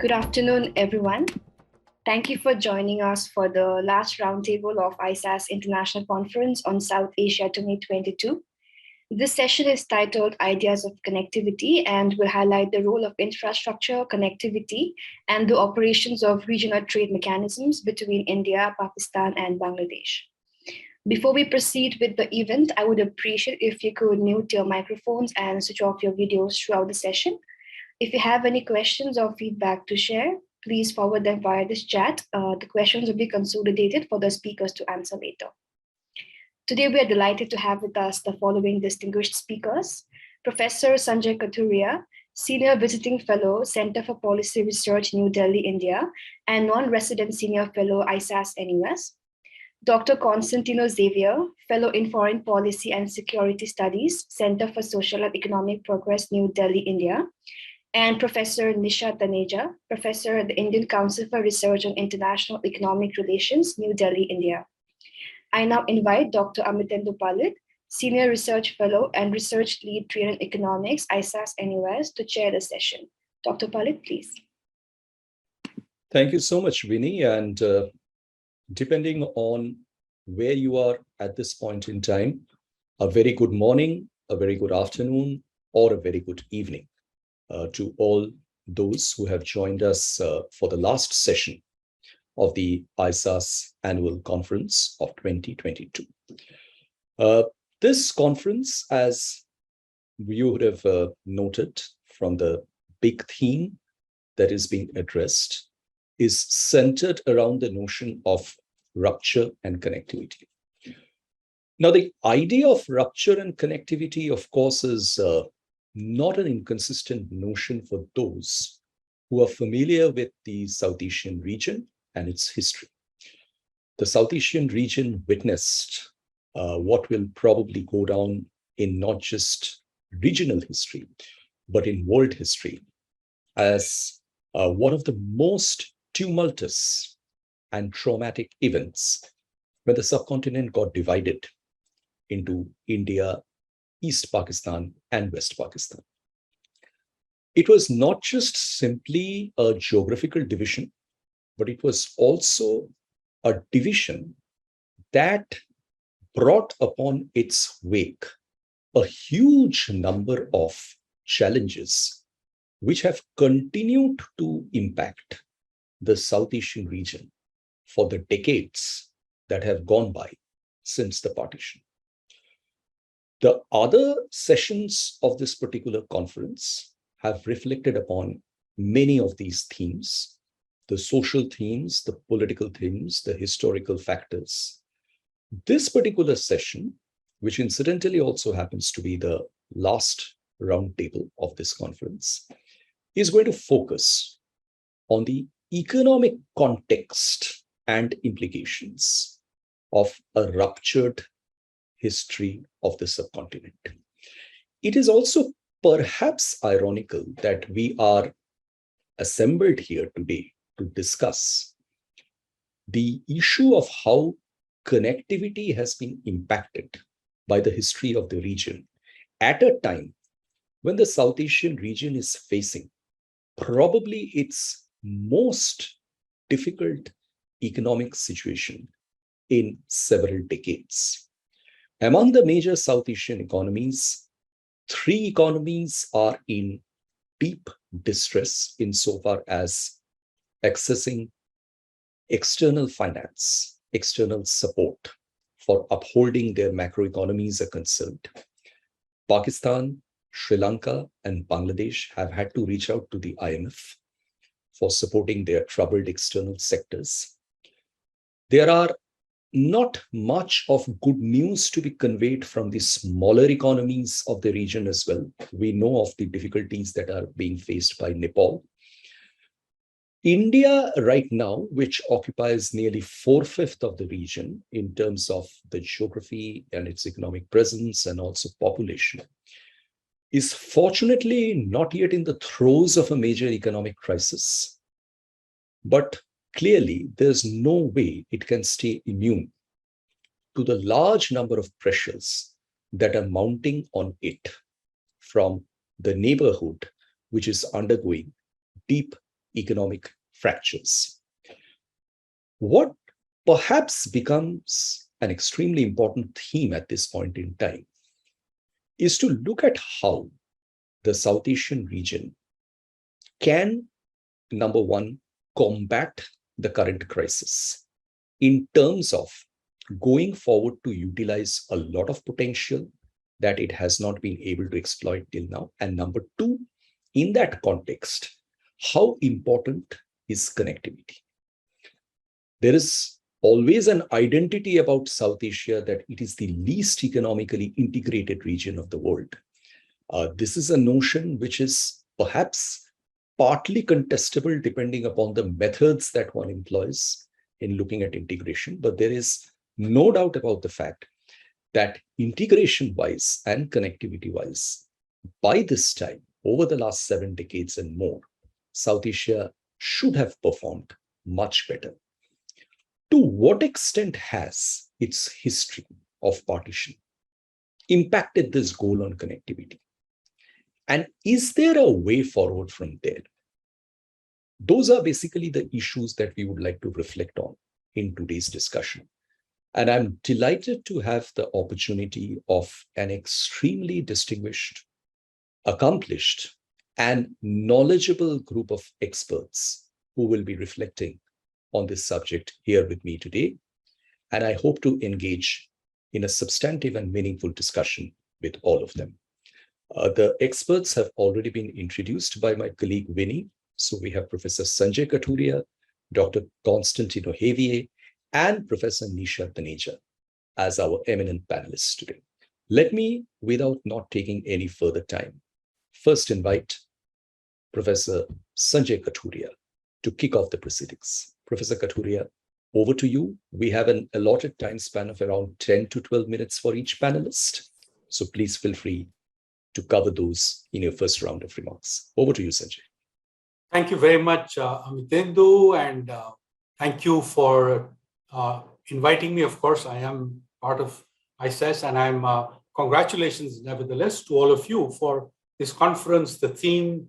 Good afternoon, everyone. Thank you for joining us for the last roundtable of ISAS International Conference on South Asia 2022. This session is titled Ideas of Connectivity and will highlight the role of infrastructure, connectivity, and the operations of regional trade mechanisms between India, Pakistan, and Bangladesh. Before we proceed with the event, I would appreciate if you could mute your microphones and switch off your videos throughout the session. If you have any questions or feedback to share, please forward them via this chat. The questions will be consolidated for the speakers to answer later. Today, we are delighted to have with us the following distinguished speakers: Professor Sanjay Kathuria, Senior Visiting Fellow, Center for Policy Research, New Delhi, India, and Non-Resident Senior Fellow, ISAS NUS. Dr. Constantino Xavier, Fellow in Foreign Policy and Security Studies, Center for Social and Economic Progress, New Delhi, India, and Professor Nisha Taneja, Professor at the Indian Council for Research on International Economic Relations, New Delhi, India. I now invite Dr. Amitendu Palit, Senior Research Fellow and Research Lead Trade and Economics, ISAS NUS, to chair the session. Dr. Palit, please. Thank you so much, Vinny. And depending on where you are at this point in time, a very good morning, a very good afternoon, or a very good evening to all those who have joined us for the last session of the ISAS Annual Conference of 2022. This conference, as you would have noted from the big theme that is being addressed, is centered around the notion of rupture and connectivity. Now, the idea of rupture and connectivity, of course, is not an inconsistent notion for those who are familiar with the South Asian region and its history. The South Asian region witnessed what will probably go down in not just regional history, but in world history as one of the most tumultuous and traumatic events when the subcontinent got divided into India, East Pakistan, and West Pakistan. It was not just simply a geographical division, but it was also a division that brought upon its wake a huge number of challenges which have continued to impact the South Asian region for the decades that have gone by since the partition. The other sessions of this particular conference have reflected upon many of these themes, the social themes, the political themes, the historical factors. This particular session, which incidentally also happens to be the last roundtable of this conference, is going to focus on the economic context and implications of a ruptured history of the subcontinent. It is also perhaps ironical that we are assembled here today to discuss the issue of how connectivity has been impacted by the history of the region at a time when the South Asian region is facing probably its most difficult economic situation in several decades. Among the major South Asian economies, 3 economies are in deep distress insofar as accessing external finance, external support for upholding their macroeconomies are concerned. Pakistan, Sri Lanka, and Bangladesh have had to reach out to the IMF for supporting their troubled external sectors. There are not much of good news to be conveyed from the smaller economies of the region as well. We know of the difficulties that are being faced by Nepal. India right now, which occupies nearly 4/5 of the region in terms of the geography and its economic presence and also population, is fortunately not yet in the throes of a major economic crisis. But clearly, there's no way it can stay immune to the large number of pressures that are mounting on it from the neighborhood, which is undergoing deep economic fractures. What perhaps becomes an extremely important theme at this point in time is to look at how the South Asian region can, number one, combat the current crisis in terms of going forward to utilize a lot of potential that it has not been able to exploit till now. And number two, in that context, how important is connectivity? There is always an identity about South Asia that it is the least economically integrated region of the world. This is a notion which is perhaps partly contestable depending upon the methods that one employs in looking at integration, but there is no doubt about the fact that integration-wise and connectivity-wise, by this time, over the last 7 decades and more, South Asia should have performed much better. To what extent has its history of partition impacted this goal on connectivity? And is there a way forward from there? Those are basically the issues that we would like to reflect on in today's discussion. And I'm delighted to have the opportunity of an extremely distinguished, accomplished, and knowledgeable group of experts who will be reflecting on this subject here with me today. And I hope to engage in a substantive and meaningful discussion with all of them. The experts have already been introduced by my colleague Vinny. So we have Professor Sanjay Kathuria, Dr. Constantino Javier, and Professor Nisha Taneja as our eminent panelists today. Let me, without not taking any further time, first invite Professor Sanjay Kathuria to kick off the proceedings. Professor Kathuria, over to you. We have an allotted time span of around 10 to 12 minutes for each panelist. So please feel free to cover those in your first round of remarks. Over to you, Sanjay. Thank you very much, Amitendu, and thank you for inviting me. Of course, I am part of ISAS, and I'm congratulations, nevertheless, to all of you for this conference. The theme,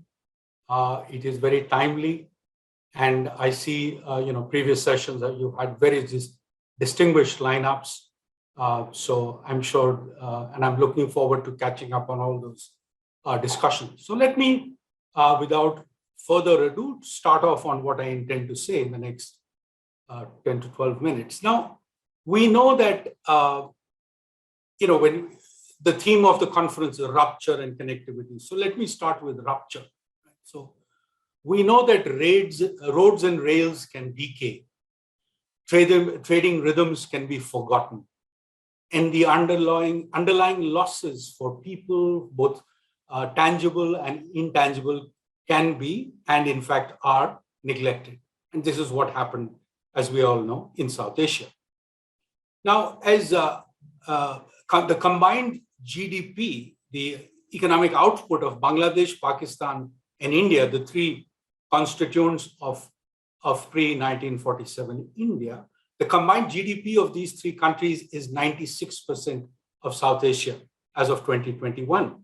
it is very timely, and I see, previous sessions that you've had very distinguished lineups. So I'm sure, and I'm looking forward to catching up on all those discussions. So let me, without further ado, start off on what I intend to say in the next 10 to 12 minutes. Now, we know that, when the theme of the conference is rupture and connectivity. So let me start with rupture. So we know that roads and rails can decay. Trading rhythms can be forgotten. And the underlying losses for people, both tangible and intangible, can be, and in fact are, neglected. And this is what happened, as we all know, in South Asia. Now, as the combined GDP, the economic output of Bangladesh, Pakistan, and India, the three constituents of pre-1947 India, the combined GDP of these three countries is 96% of South Asia as of 2021.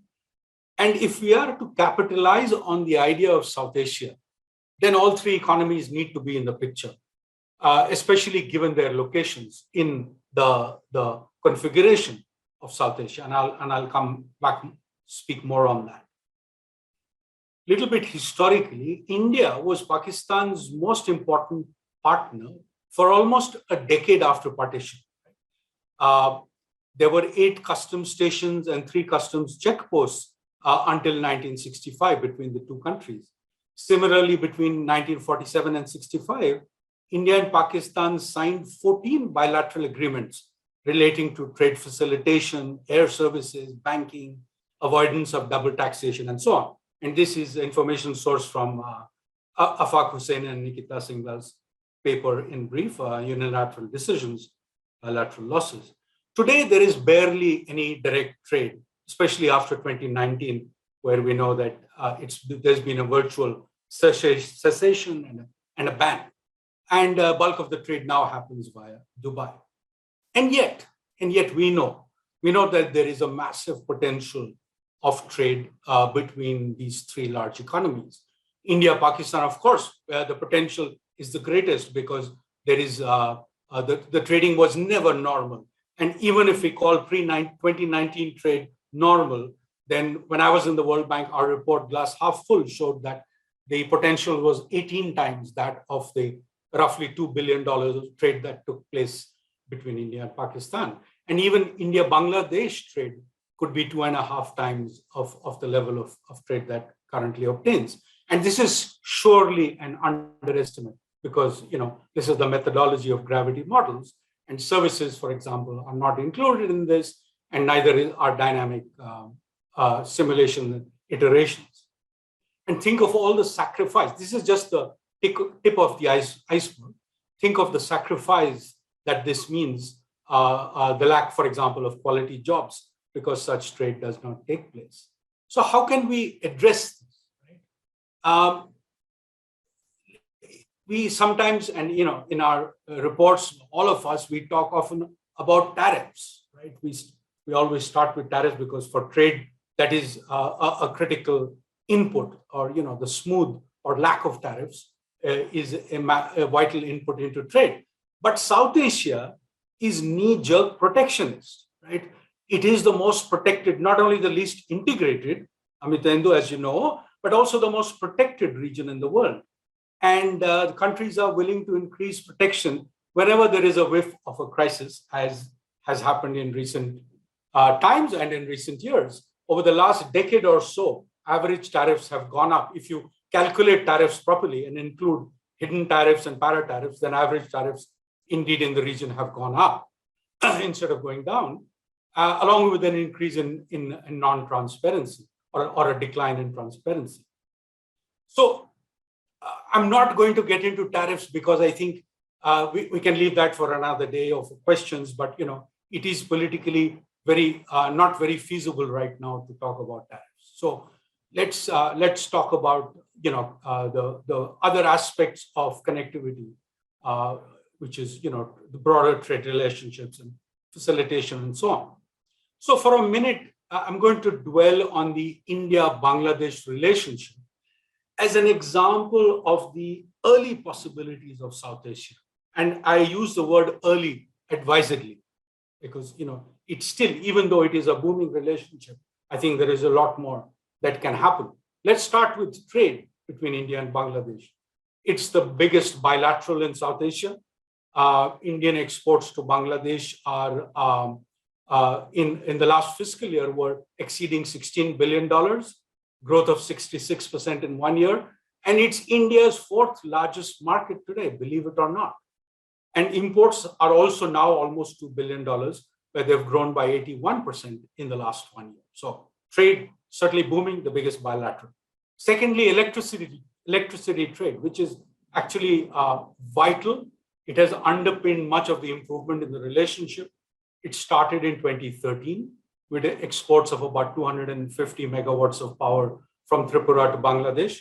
And if we are to capitalize on the idea of South Asia, then all three economies need to be in the picture, especially given their locations in the configuration of South Asia. And I'll come back and speak more on that. Little bit historically, India was Pakistan's most important partner for almost a decade after partition. There were 8 customs stations and 3 customs checkposts until 1965 between the two countries. Similarly, between 1947 and 65, India and Pakistan signed 14 bilateral agreements relating to trade facilitation, air services, banking, avoidance of double taxation, and so on. And this is information sourced from Afaq Hussain and Nikita Singh's paper in brief, Unilateral Decisions, Bilateral Losses. Today, there is barely any direct trade, especially after 2019, where we know that there's been a virtual cessation and a ban. And bulk of the trade now happens via Dubai. And yet we know that there is a massive potential of trade between these three large economies. India, Pakistan, of course, where the potential is the greatest because there is the trading was never normal. And even if we call pre-2019 trade normal, then when I was in the World Bank, our report Glass Half Full showed that the potential was 18 times that of the roughly $2 billion of trade that took place between India and Pakistan. And even India-Bangladesh trade could be 2.5 times of the level of trade that currently obtains. And this is surely an underestimate because this is the methodology of gravity models, and services, for example, are not included in this, and neither are dynamic simulation iterations. And think of all the sacrifice. This is just the tip of the iceberg. Think of the sacrifice that this means, the lack, for example, of quality jobs, because such trade does not take place. So how can we address this? Right? We sometimes, and in our reports, all of us, we talk often about tariffs, right? We always start with tariffs because for trade, that is a critical input, or the smooth or lack of tariffs is a vital input into trade. But South Asia is knee-jerk protectionist, right? It is the most protected, not only the least integrated, Amitabh, as you know, but also the most protected region in the world. And the countries are willing to increase protection whenever there is a whiff of a crisis, as has happened in recent times and in recent years. Over the last decade or so, average tariffs have gone up. If you calculate tariffs properly and include hidden tariffs and para-tariffs, then average tariffs indeed in the region have gone up instead of going down, along with an increase in non-transparency or a decline in transparency. So I'm not going to get into tariffs because I think we can leave that for another day of questions, but it is politically not very feasible right now to talk about tariffs. So let's talk about the other aspects of connectivity, which is the broader trade relationships and facilitation and so on. So for a minute, I'm going to dwell on the India-Bangladesh relationship as an example of the early possibilities of South Asia. And I use the word early advisedly because it's still, even though it is a booming relationship, I think there is a lot more that can happen. Let's start with trade between India and Bangladesh. It's the biggest bilateral in South Asia. Indian exports to Bangladesh are in the last fiscal year were exceeding $16 billion, growth of 66% in 1 year. And it's India's fourth largest market today, believe it or not. And imports are also now almost $2 billion, where they've grown by 81% in the last 1 year. So trade certainly booming, the biggest bilateral. Secondly, electricity trade, which is actually vital. It has underpinned much of the improvement in the relationship. It started in 2013 with exports of about 250 megawatts of power from Tripura to Bangladesh.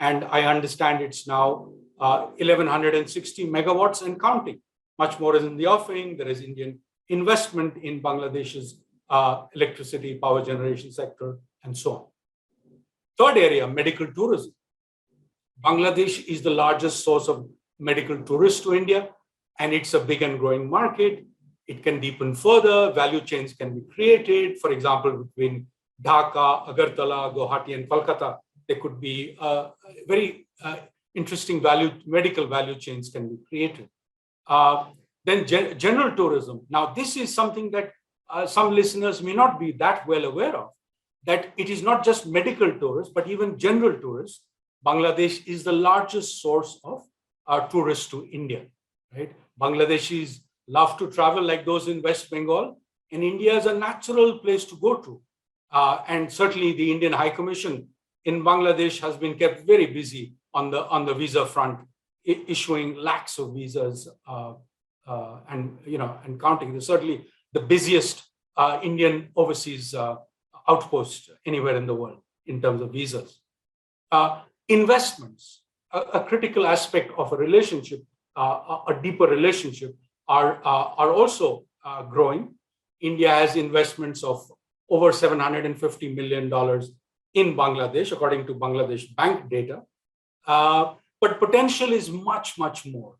And I understand it's now 1,160 megawatts and counting. Much more is in the offing. There is Indian investment in Bangladesh's electricity, power generation sector, and so on. Third area, medical tourism. Bangladesh is the largest source of medical tourists to India, and it's a big and growing market. It can deepen further. Value chains can be created. For example, between Dhaka, Agartala, Guwahati, and Kolkata, there could be very interesting medical value chains can be created. Then general tourism. Now, this is something that some listeners may not be that well aware of, that it is not just medical tourists, but even general tourists. Bangladesh is the largest source of tourists to India, right? Bangladeshis love to travel like those in West Bengal, and India is a natural place to go to. And certainly the Indian High Commission in Bangladesh has been kept very busy on the visa front, issuing lakhs of visas and counting. It's certainly the busiest Indian overseas outpost anywhere in the world in terms of visas. Investments, a critical aspect of a relationship, a deeper relationship, are also growing. India has investments of over $750 million in Bangladesh, according to Bangladesh Bank data. But potential is much, much more,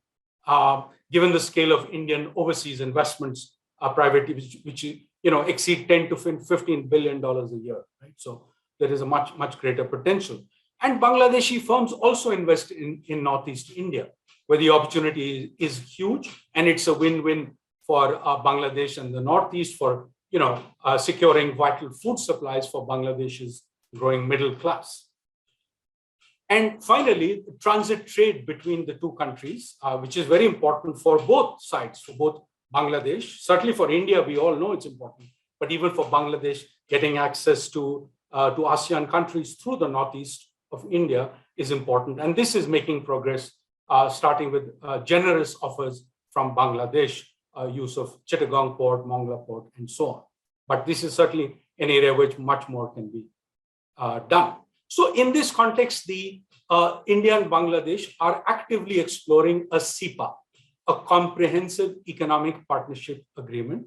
given the scale of Indian overseas investments, private, which exceed 10 to 15 billion dollars a year, right? So there is a much, much greater potential. And Bangladeshi firms also invest in Northeast India, where the opportunity is huge, and it's a win-win for Bangladesh and the Northeast for securing vital food supplies for Bangladesh's growing middle class. And finally, transit trade between the two countries, which is very important for both sides, for both Bangladesh. Certainly for India, we all know it's important, but even for Bangladesh, getting access to ASEAN countries through the Northeast of India is important. And this is making progress, starting with generous offers from Bangladesh, use of Chittagong Port, Mongla Port, and so on. But this is certainly an area which much more can be done. So in this context, the India and Bangladesh are actively exploring a CEPA, a comprehensive economic partnership agreement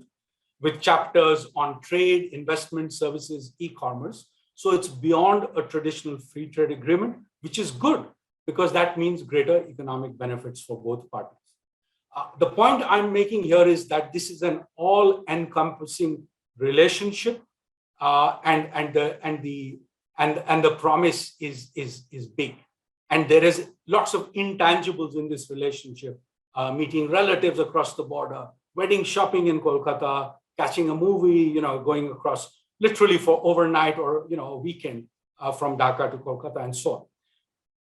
with chapters on trade, investment, services, e-commerce. So it's beyond a traditional free trade agreement, which is good because that means greater economic benefits for both parties. The point I'm making here is that this is an all-encompassing relationship, and the promise is big. And there is lots of intangibles in this relationship, meeting relatives across the border, wedding shopping in Kolkata, catching a movie, going across literally for overnight or a weekend from Dhaka to Kolkata and so on.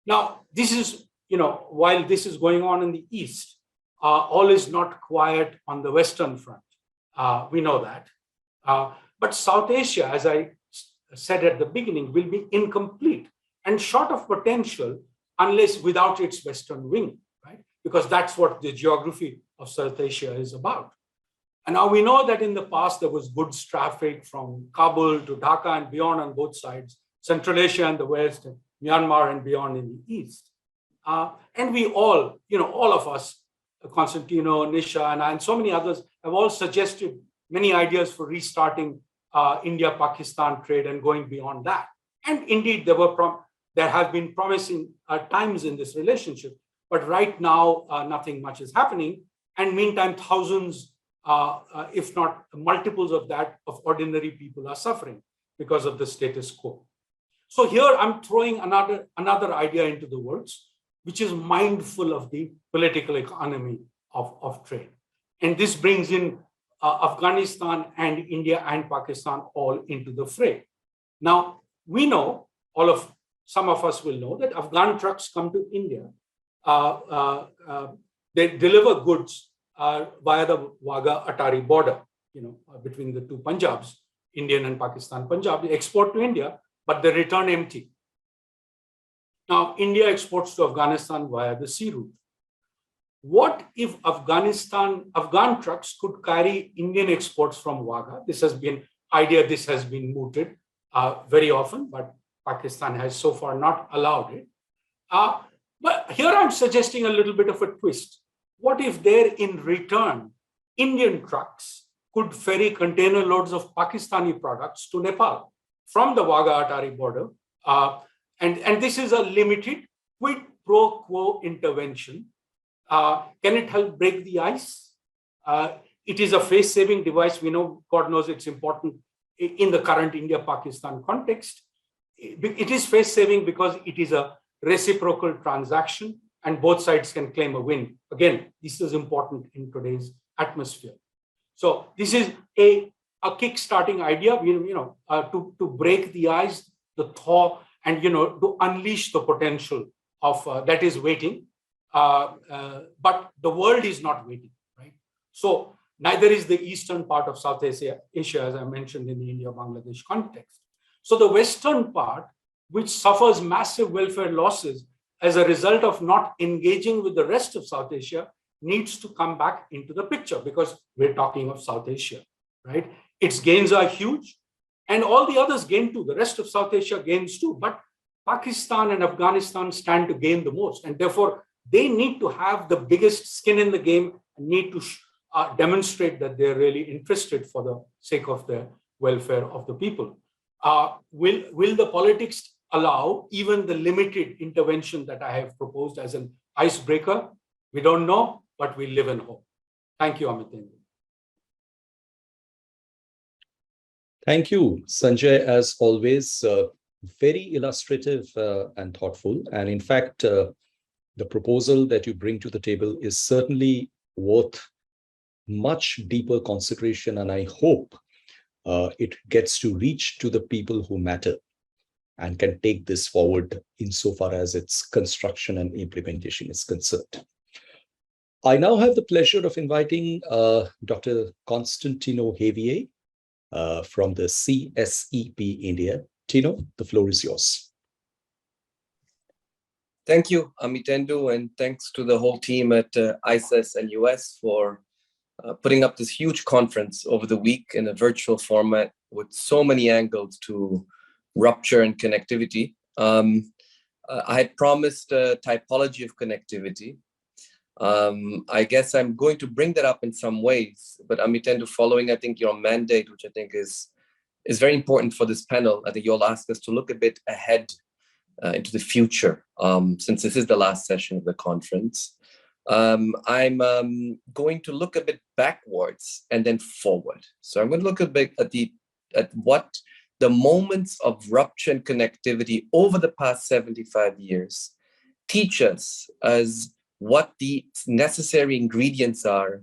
Now, this is, while this is going on in the East, all is not quiet on the Western front. We know that. But South Asia, as I said at the beginning, will be incomplete and short of potential unless without its Western wing, right? Because that's what the geography of South Asia is about. And now we know that in the past, there was goods traffic from Kabul to Dhaka and beyond on both sides, Central Asia and the West, and Myanmar and beyond in the East. And we all, all of us, Constantino, Nisha, and I, and so many others have all suggested many ideas for restarting India-Pakistan trade and going beyond that. And indeed, there have been promising times in this relationship, but right now, nothing much is happening. And meantime, thousands, if not multiples of that, of ordinary people are suffering because of the status quo. So here I'm throwing another idea into the works, which is mindful of the political economy of trade. And this brings in Afghanistan and India and Pakistan all into the fray. Now, we know, some of us will know that Afghan trucks come to India. They deliver goods via the Wagah-Atari border, between the two Punjabs, Indian and Pakistan Punjab. They export to India, but they return empty. Now, India exports to Afghanistan via the sea route. What if Afghan trucks could carry Indian exports from Wagah? This has been mooted very often, but Pakistan has so far not allowed it. But here I'm suggesting a little bit of a twist. What if there in return, Indian trucks could ferry container loads of Pakistani products to Nepal from the Wagah-Atari border? And this is a limited quid pro quo intervention. Can it help break the ice? It is a face-saving device. We know, God knows it's important in the current India-Pakistan context. It is face-saving because it is a reciprocal transaction and both sides can claim a win. Again, this is important in today's atmosphere. So this is a kick-starting idea, to break the ice, the thaw, and to unleash the potential of that is waiting. But the world is not waiting, right? So neither is the eastern part of South Asia, as I mentioned in the India-Bangladesh context. So the western part, which suffers massive welfare losses as a result of not engaging with the rest of South Asia, needs to come back into the picture because we're talking of South Asia, right? Its gains are huge and all the others gain too. The rest of South Asia gains too, but Pakistan and Afghanistan stand to gain the most. And therefore, they need to have the biggest skin in the game and need to demonstrate that they're really interested for the sake of the welfare of the people. Will the politics allow even the limited intervention that I have proposed as an icebreaker. We don't know, but we live in hope. Thank you, Amit. Thank you, Sanjay, as always, very illustrative and thoughtful. And in fact, the proposal that you bring to the table is certainly worth much deeper consideration. And I hope it gets to reach to the people who matter and can take this forward insofar as its construction and implementation is concerned. I now have the pleasure of inviting Dr. Constantino Javier from the CSEP India. Tino, the floor is yours. Thank you, Amitendo, and thanks to the whole team at ISAS and US for putting up this huge conference over the week in a virtual format with so many angles to rupture and connectivity. I had promised a typology of connectivity. I guess I'm going to bring that up in some ways, but Amitendo, following, I think, your mandate, which I think is very important for this panel, I think you'll ask us to look a bit ahead into the future, since this is the last session of the conference. I'm going to look a bit backwards and then forward. So I'm going to look a bit at what the moments of rupture and connectivity over the past 75 years teach us as what the necessary ingredients are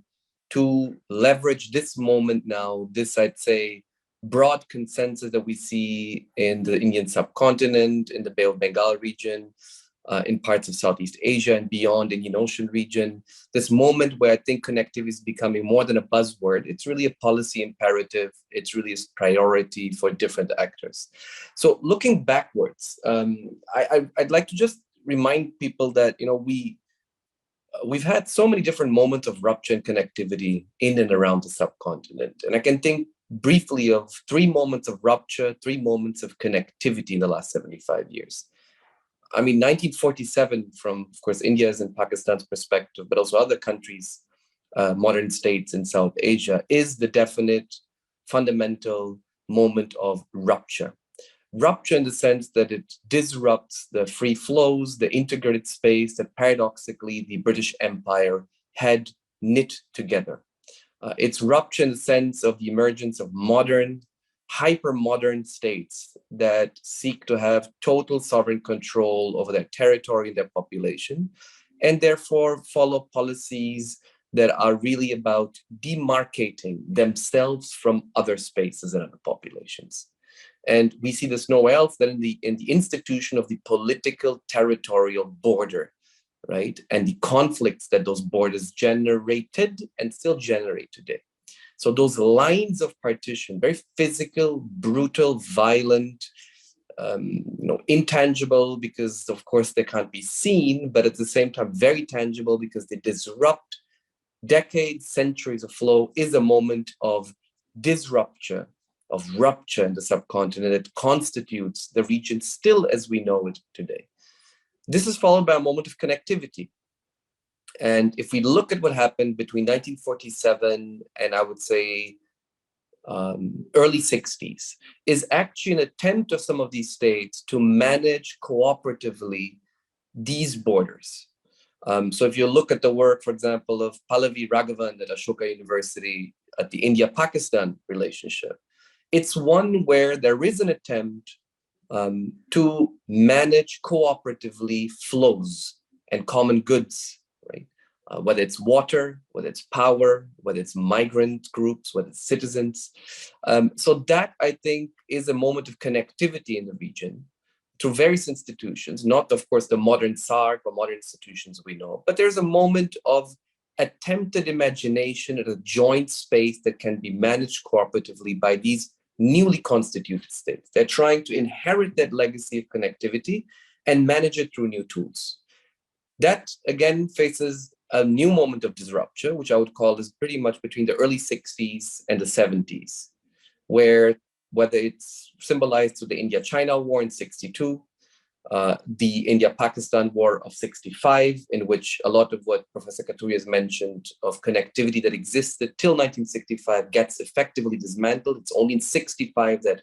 to leverage this moment now, this, I'd say, broad consensus that we see in the Indian subcontinent, in the Bay of Bengal region, in parts of Southeast Asia and beyond, Indian Ocean region. This moment where I think connectivity is becoming more than a buzzword. It's really a policy imperative. It's really a priority for different actors. So looking backwards, I'd like to just remind people that, you know, we've had so many different moments of rupture and connectivity in and around the subcontinent. And I can think briefly of 3 moments of rupture, 3 moments of connectivity in the last 75 years. I mean, 1947, from, of course, India's and Pakistan's perspective, but also other countries, modern states in South Asia, is the definite, fundamental moment of rupture. Rupture in the sense that it disrupts the free flows, the integrated space that paradoxically the British Empire had knit together. It's rupture in the sense of the emergence of modern, hyper-modern states that seek to have total sovereign control over their territory and their population, and therefore follow policies that are really about demarcating themselves from other spaces and other populations. And we see this nowhere else than in the institution of the political territorial border, right? And the conflicts that those borders generated and still generate today. So those lines of partition, very physical, brutal, violent, intangible, because of course they can't be seen, but at the same time very tangible because they disrupt decades, centuries of flow, is a moment of disruption, of rupture in the subcontinent that constitutes the region still as we know it today. This is followed by a moment of connectivity. And if we look at what happened between 1947 and I would say early 60s, is actually an attempt of some of these states to manage cooperatively these borders. So if you look at the work, for example, of Pallavi Raghavan at Ashoka University at the India-Pakistan relationship, it's one where there is an attempt to manage cooperatively flows and common goods, right? Whether it's water, whether it's power, whether it's migrant groups, whether it's citizens. So that, I think, is a moment of connectivity in the region through various institutions, not, of course, the modern SARC or modern institutions we know, but there's a moment of attempted imagination at a joint space that can be managed cooperatively by these newly constituted states. They're trying to inherit that legacy of connectivity and manage it through new tools. That, again, faces a new moment of disruption, which I would call is pretty much between the early 60s and the 70s, where whether it's symbolized through the India-China War in 62, the India-Pakistan War of 65, in which a lot of what Professor Katuri has mentioned of connectivity that existed till 1965 gets effectively dismantled. It's only in 65 that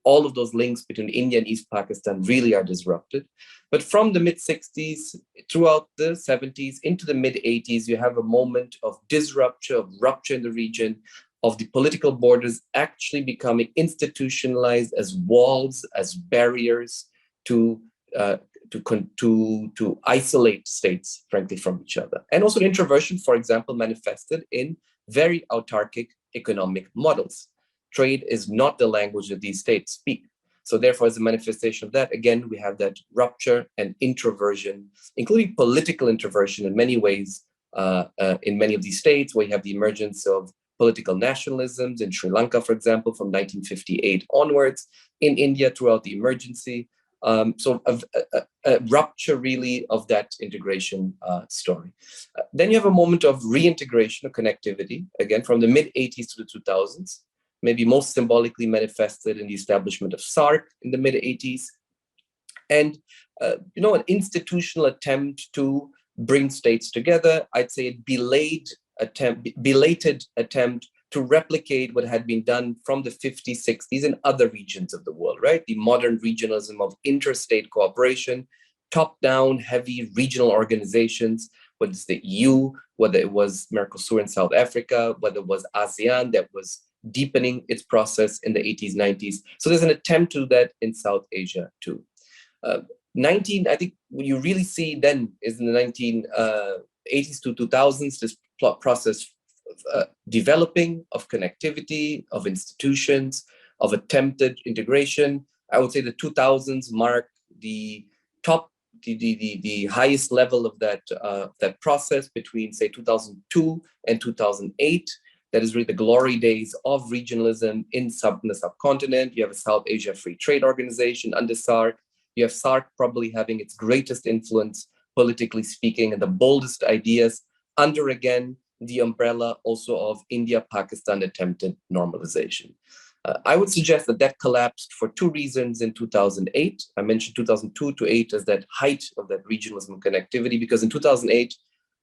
all of those links between India and East Pakistan really are disrupted. But from the mid-60s, throughout the 70s, into the mid-80s, you have a moment of disruption, of rupture in the region, of the political borders actually becoming institutionalized as walls, as barriers to isolate states, frankly, from each other. And also introversion, for example, manifested in very autarkic economic models. Trade is not the language that these states speak. So therefore, as a manifestation of that, again, we have that rupture and introversion, including political introversion in many ways, in many of these states, where you have the emergence of political nationalisms in Sri Lanka, for example, from 1958 onwards, in India throughout the emergency. So a rupture really of that integration story. Then you have a moment of reintegration of connectivity, again, from the mid-80s to the 2000s, maybe most symbolically manifested in the establishment of SAARC in the mid-80s. And, an institutional attempt to bring states together, I'd say a belated attempt to replicate what had been done from the 50s, 60s in other regions of the world, right? The modern regionalism of interstate cooperation, top-down, heavy regional organizations, whether it's the EU, whether it was Mercosur in South Africa, whether it was ASEAN that was deepening its process in the 80s, 90s. So there's an attempt to do that in South Asia too. I think what you really see then is in the 1980s to 2000s, this process developing of connectivity, of institutions, of attempted integration. I would say the 2000s mark the highest level of that process between, say, 2002 and 2008. That is really the glory days of regionalism in the subcontinent. You have a South Asia Free Trade Organization under SAARC. You have SAARC probably having its greatest influence, politically speaking, and the boldest ideas under, again, the umbrella also of India-Pakistan attempted normalization. I would suggest that collapsed for two reasons in 2008. I mentioned 2002 to 8 as that height of that regionalism connectivity, because in 2008,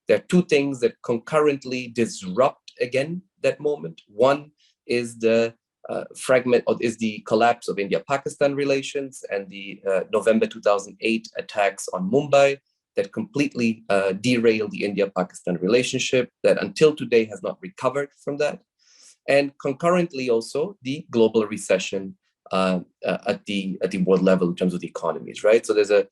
there are two things that concurrently disrupt, again, that moment. One is the the collapse of India-Pakistan relations and the November 2008 attacks on Mumbai that completely derailed the India-Pakistan relationship that until today has not recovered from that. And concurrently also the global recession at the world level in terms of the economies, right? So there's a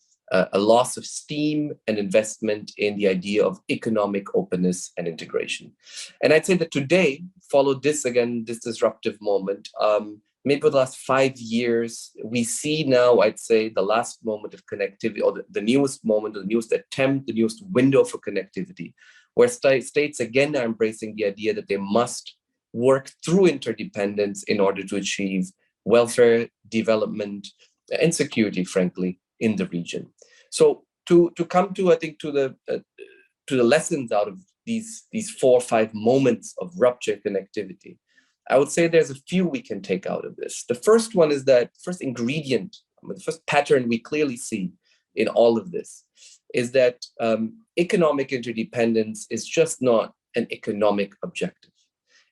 loss of steam and investment in the idea of economic openness and integration. And I'd say that today, followed this disruptive moment, maybe for the last 5 years, we see now, I'd say, the last moment of connectivity, or the newest moment, the newest attempt, the newest window for connectivity, where states again are embracing the idea that they must work through interdependence in order to achieve welfare, development, and security, frankly, in the region. So to come to, I think, to the lessons out of these 4 or 5 moments of rupture connectivity, I would say there's a few we can take out of this. The first one is that first ingredient, the first pattern we clearly see in all of this is that economic interdependence is just not an economic objective.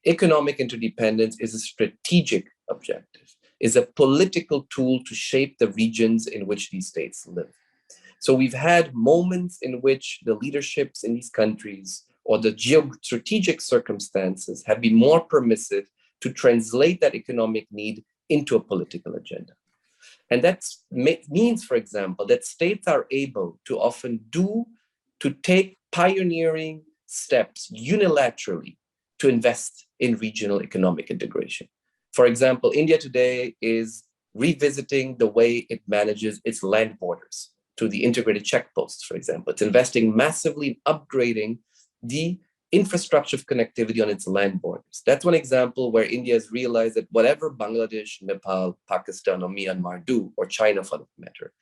Economic interdependence is a strategic objective, is a political tool to shape the regions in which these states live. So we've had moments in which the leaderships in these countries or the geostrategic circumstances have been more permissive to translate that economic need into a political agenda. And that means, for example, that states are able to often take pioneering steps unilaterally to invest in regional economic integration. For example, India today is revisiting the way it manages its land borders to the integrated checkposts, for example. It's investing massively in upgrading the infrastructure of connectivity on its land borders. That's one example where India has realized that whatever Bangladesh, Nepal, Pakistan, or Myanmar do, or China for that matter,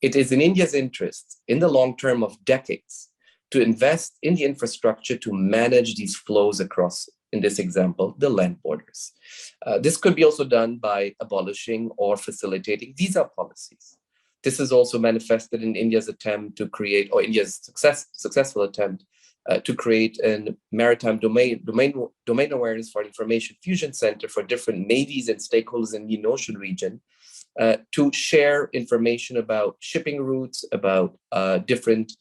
it is in India's interest in the long term of decades to invest in the infrastructure to manage these flows across, in this example, the land borders. This could be also done by abolishing or facilitating visa policies. This is also manifested in India's attempt to create, or India's successful attempt to create a maritime domain awareness for information fusion center for different navies and stakeholders in the Indian Ocean region, to share information about shipping routes, about different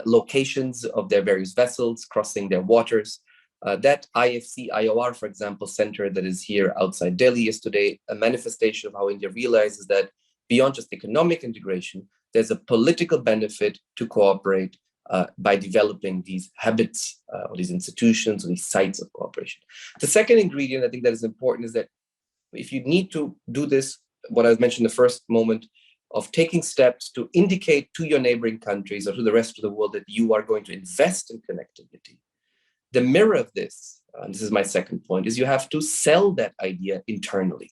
locations of their various vessels crossing their waters. That IFC IOR, for example, center that is here outside Delhi is today a manifestation of how India realizes that beyond just economic integration, there's a political benefit to cooperate by developing these habits or these institutions or these sites of cooperation. The second ingredient I think that is important is that if you need to do this, what I mentioned in the first moment, of taking steps to indicate to your neighboring countries or to the rest of the world that you are going to invest in connectivity. The mirror of this, and this is my second point, is you have to sell that idea internally.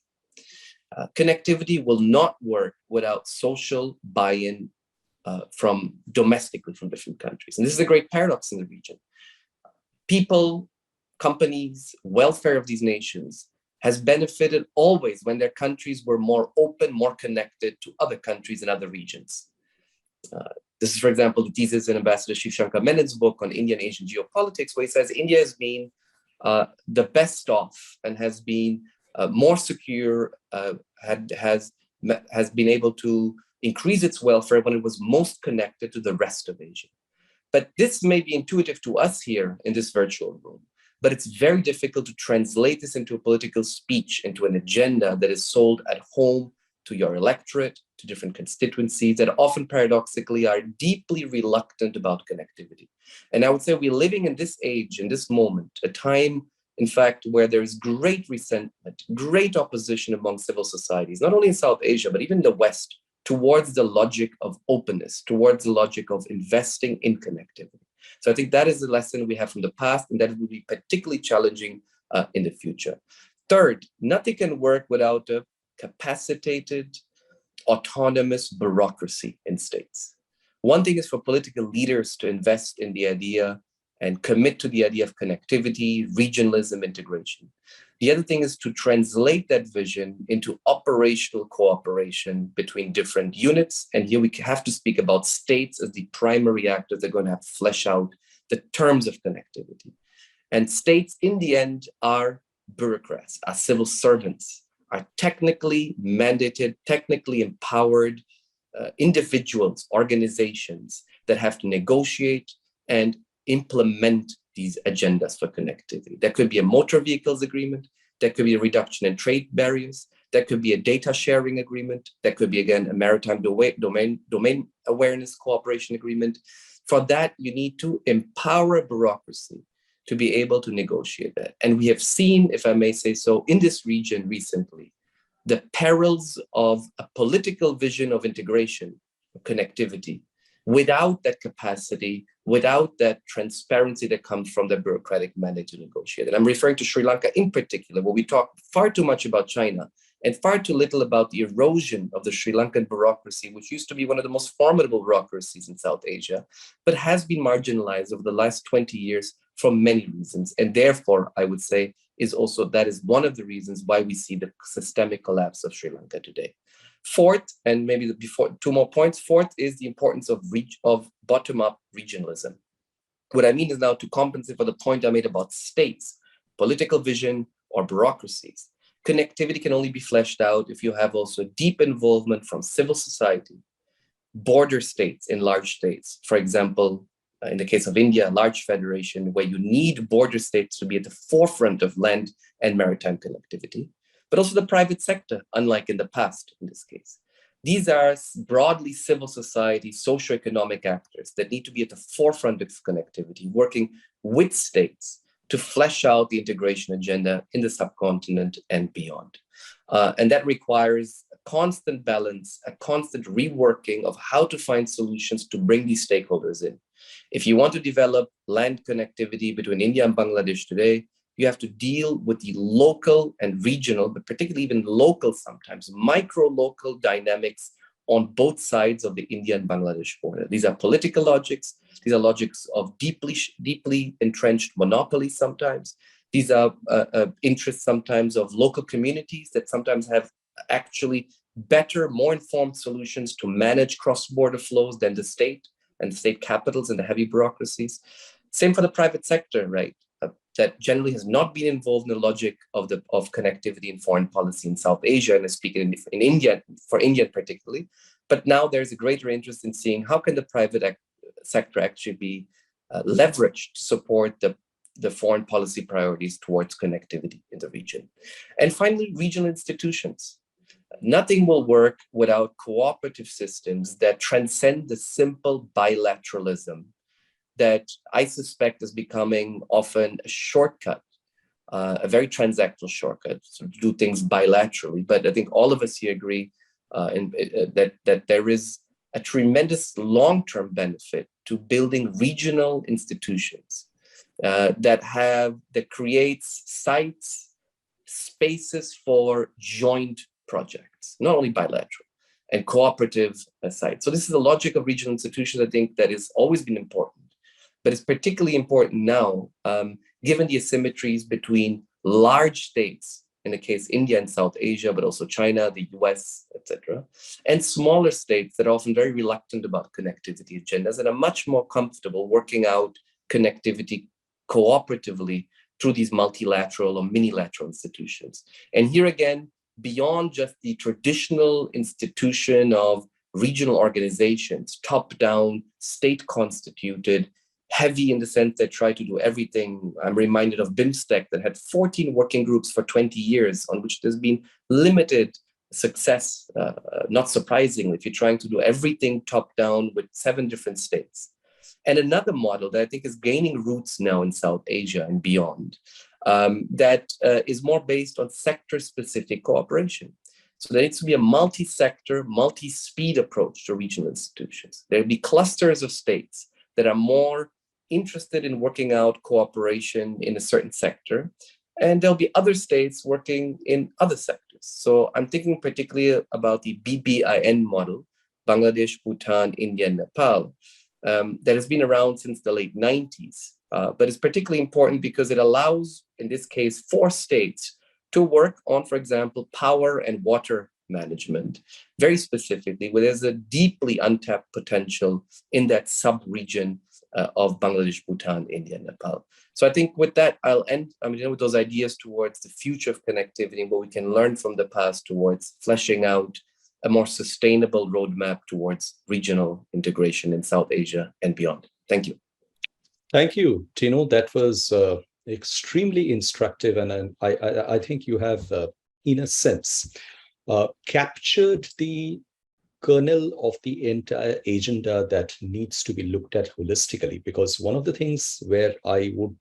Connectivity will not work without social buy-in from domestically from different countries. And this is a great paradox in the region. People, companies, welfare of these nations has benefited always when their countries were more open, more connected to other countries and other regions. This is, for example, the thesis in Ambassador Shiv Shankar Menon's book on Indian Asian geopolitics, where he says India has been the best off and has been more secure, has been able to increase its welfare when it was most connected to the rest of Asia. But this may be intuitive to us here in this virtual room, but it's very difficult to translate this into a political speech, into an agenda that is sold at home to your electorate, to different constituencies that often paradoxically are deeply reluctant about connectivity. And I would say we're living in this age, in this moment, a time, in fact, where there is great resentment, great opposition among civil societies, not only in South Asia, but even the West, towards the logic of openness, towards the logic of investing in connectivity. So I think that is the lesson we have from the past, and that will be particularly challenging in the future. Third, nothing can work without a capacitated, autonomous bureaucracy in states. One thing is for political leaders to invest in the idea and commit to the idea of connectivity, regionalism, integration. The other thing is to translate that vision into operational cooperation between different units. And here we have to speak about states as the primary actors that are going to have to flesh out the terms of connectivity. And states, in the end, are bureaucrats, are civil servants, are technically mandated, technically empowered individuals, organizations that have to negotiate and implement these agendas for connectivity. That could be a motor vehicles agreement, that could be a reduction in trade barriers, that could be a data sharing agreement, that could be, again, a maritime domain awareness cooperation agreement. For that, you need to empower a bureaucracy to be able to negotiate that. And we have seen, if I may say so, in this region recently, the perils of a political vision of integration, of connectivity, without that capacity, without that transparency that comes from the bureaucratic mandate to negotiate. And I'm referring to Sri Lanka in particular, where we talk far too much about China and far too little about the erosion of the Sri Lankan bureaucracy, which used to be one of the most formidable bureaucracies in South Asia, but has been marginalized over the last 20 years for many reasons. And therefore, I would say, that is one of the reasons why we see the systemic collapse of Sri Lanka today. Fourth, and maybe before two more points, fourth is the importance of bottom-up regionalism. What I mean is now to compensate for the point I made about states, political vision, or bureaucracies. Connectivity can only be fleshed out if you have also deep involvement from civil society, border states in large states. For example, in the case of India, a large federation where you need border states to be at the forefront of land and maritime connectivity, but also the private sector, unlike in the past in this case. These are broadly civil society, socioeconomic actors that need to be at the forefront of connectivity, working with states to flesh out the integration agenda in the subcontinent and beyond. And that requires a constant balance, a constant reworking of how to find solutions to bring these stakeholders in. If you want to develop land connectivity between India and Bangladesh today, you have to deal with the local and regional, but particularly even local sometimes, micro-local dynamics on both sides of the India and Bangladesh border. These are political logics. These are logics of deeply entrenched monopolies sometimes. These are interests sometimes of local communities that sometimes have actually better, more informed solutions to manage cross-border flows than the state and state capitals and the heavy bureaucracies. Same for the private sector, right? That generally has not been involved in the logic of connectivity in foreign policy in South Asia, and I speak in India, for India particularly. But now there's a greater interest in seeing how can the private sector actually be leveraged to support the foreign policy priorities towards connectivity in the region. And finally, regional institutions. Nothing will work without cooperative systems that transcend the simple bilateralism that I suspect is becoming often a shortcut, a very transactional shortcut, so to do things bilaterally. But I think all of us here agree that there is a tremendous long-term benefit to building regional institutions that creates sites, spaces for joint projects, not only bilateral and cooperative sites. So this is the logic of regional institutions, I think, that has always been important. But it's particularly important now, given the asymmetries between large states, in the case India and South Asia, but also China, the US, etc., and smaller states that are often very reluctant about connectivity agendas and are much more comfortable working out connectivity cooperatively through these multilateral or minilateral institutions. And here again, beyond just the traditional institution of regional organizations, top-down, state-constituted, heavy in the sense that try to do everything. I'm reminded of BIMSTEC that had 14 working groups for 20 years on which there's been limited success, not surprisingly, if you're trying to do everything top-down with 7 different states. And another model that I think is gaining roots now in South Asia and beyond, that is more based on sector-specific cooperation. So there needs to be a multi-sector, multi-speed approach to regional institutions. There'll be clusters of states that are more interested in working out cooperation in a certain sector, and there'll be other states working in other sectors. So I'm thinking particularly about the BBIN model, Bangladesh, Bhutan, India, and Nepal, that has been around since the late 90s, but it's particularly important because it allows, in this case, 4 states to work on, for example, power and water management, very specifically, where there's a deeply untapped potential in that sub-region of Bangladesh, Bhutan, India, and Nepal. So I think with that, I'll end with those ideas towards the future of connectivity and what we can learn from the past towards fleshing out a more sustainable roadmap towards regional integration in South Asia and beyond. Thank you. Thank you, Tino. That was extremely instructive, and I think you have, in a sense, captured the kernel of the entire agenda that needs to be looked at holistically. Because one of the things where I would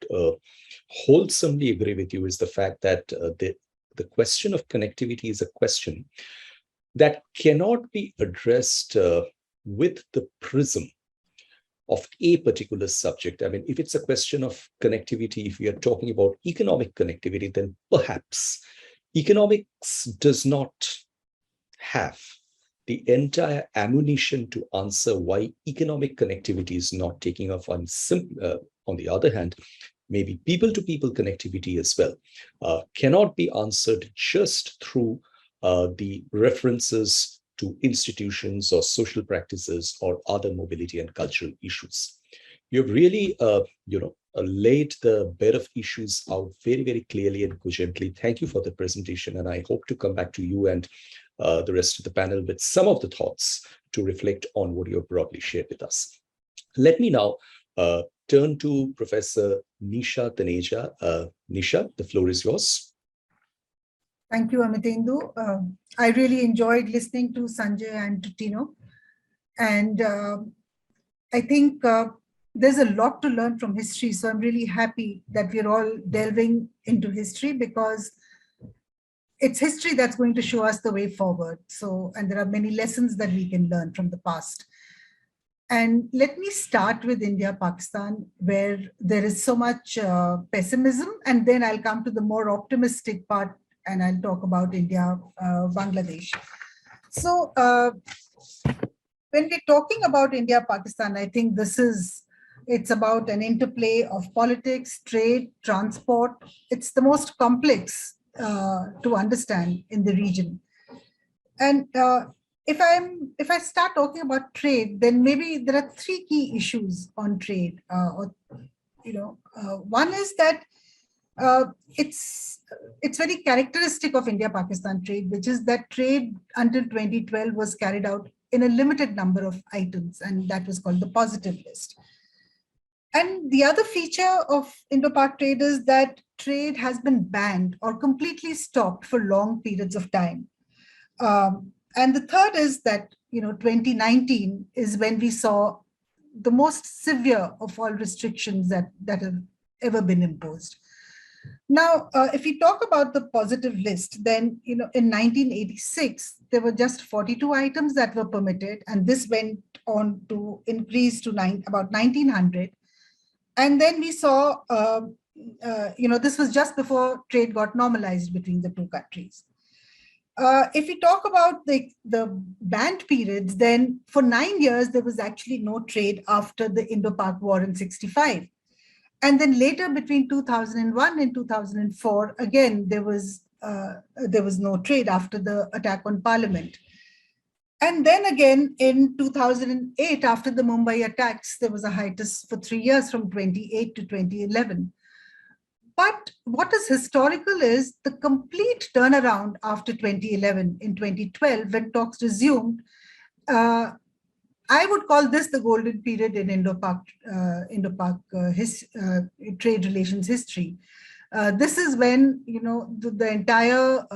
wholesomely agree with you is the fact that the question of connectivity is a question that cannot be addressed with the prism of a particular subject. I mean, if it's a question of connectivity, if we are talking about economic connectivity, then perhaps economics does not have the entire ammunition to answer why economic connectivity is not taking off. On the other hand, maybe people-to-people connectivity as well cannot be answered just through the references to institutions or social practices or other mobility and cultural issues. You've really, laid the bed of issues out very, very clearly and cogently. Thank you for the presentation, and I hope to come back to you and the rest of the panel with some of the thoughts to reflect on what you have broadly shared with us. Let me now turn to Professor Nisha Taneja. Nisha, the floor is yours. Thank you, Amitendu. I really enjoyed listening to Sanjay and to Tino. And I think there's a lot to learn from history. So I'm really happy that we're all delving into history, because it's history that's going to show us the way forward. So, and there are many lessons that we can learn from the past. And let me start with India, Pakistan, where there is so much pessimism. And then I'll come to the more optimistic part, and I'll talk about India, Bangladesh. So when we're talking about India, Pakistan, I think it's about an interplay of politics, trade, transport. It's the most complex to understand in the region. And if I start talking about trade, then maybe there are 3 key issues on trade, or One is that it's very characteristic of India-Pakistan trade, which is that trade until 2012 was carried out in a limited number of items, and that was called the positive list. And the other feature of Indo-Pak trade is that trade has been banned or completely stopped for long periods of time. And the third is that 2019 is when we saw the most severe of all restrictions that have ever been imposed. Now, if we talk about the positive list, then in 1986 there were just 42 items that were permitted, and this went on to increase to about 1900. And then we saw, this was just before trade got normalized between the two countries. If we talk about the banned periods, then for 9 years, there was actually no trade after the Indo-Pak War in 65. And then later between 2001 and 2004, again, there was no trade after the attack on Parliament. And then again in 2008, after the Mumbai attacks, there was a hiatus for 3 years from 2008 to 2011. But what is historical is the complete turnaround after 2011 in 2012, when talks resumed. I would call this the golden period in Indo-Pak trade relations history. This is when the entire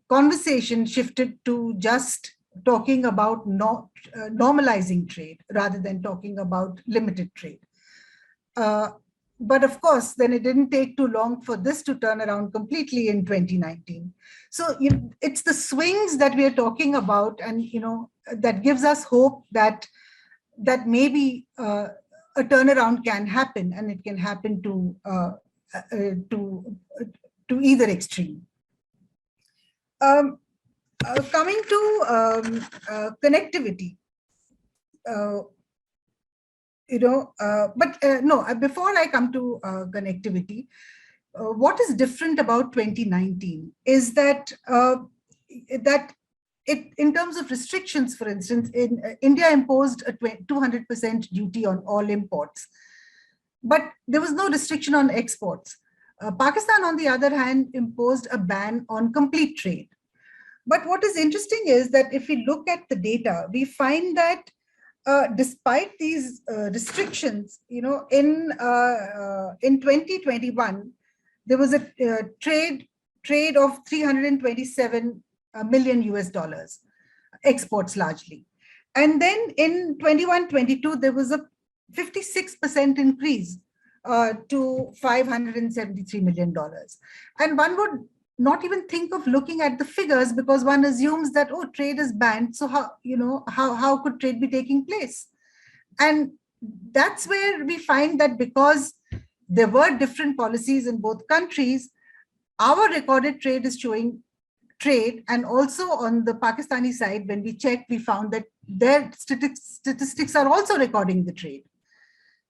conversation shifted to just talking about not normalizing trade rather than talking about limited trade. But of course, then it didn't take too long for this to turn around completely in 2019. So it's the swings that we are talking about, and that gives us hope that maybe a turnaround can happen, and it can happen to either extreme. Coming to connectivity. Before I come to connectivity, what is different about 2019 is that in terms of restrictions, for instance, India imposed a 200% duty on all imports, but there was no restriction on exports. Pakistan, on the other hand, imposed a ban on complete trade. But what is interesting is that if we look at the data, we find that despite these restrictions, in 2021, there was a trade of 327 million US dollars, exports largely. And then in 21-22, there was a 56% increase to $573 million. And one would not even think of looking at the figures because one assumes that, oh, trade is banned. So how could trade be taking place? And that's where we find that because there were different policies in both countries, our recorded trade is showing trade. And also on the Pakistani side, when we checked, we found that their statistics are also recording the trade.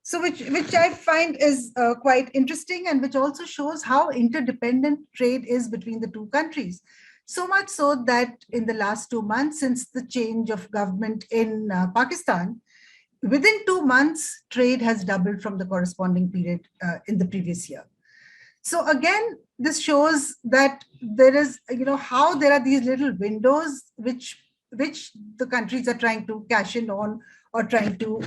So which I find is quite interesting, and which also shows how interdependent trade is between the two countries. So much so that in the last 2 months, since the change of government in Pakistan, within 2 months, trade has doubled from the corresponding period in the previous year. So again, this shows that there is, how there are these little windows which the countries are trying to cash in on, or trying to,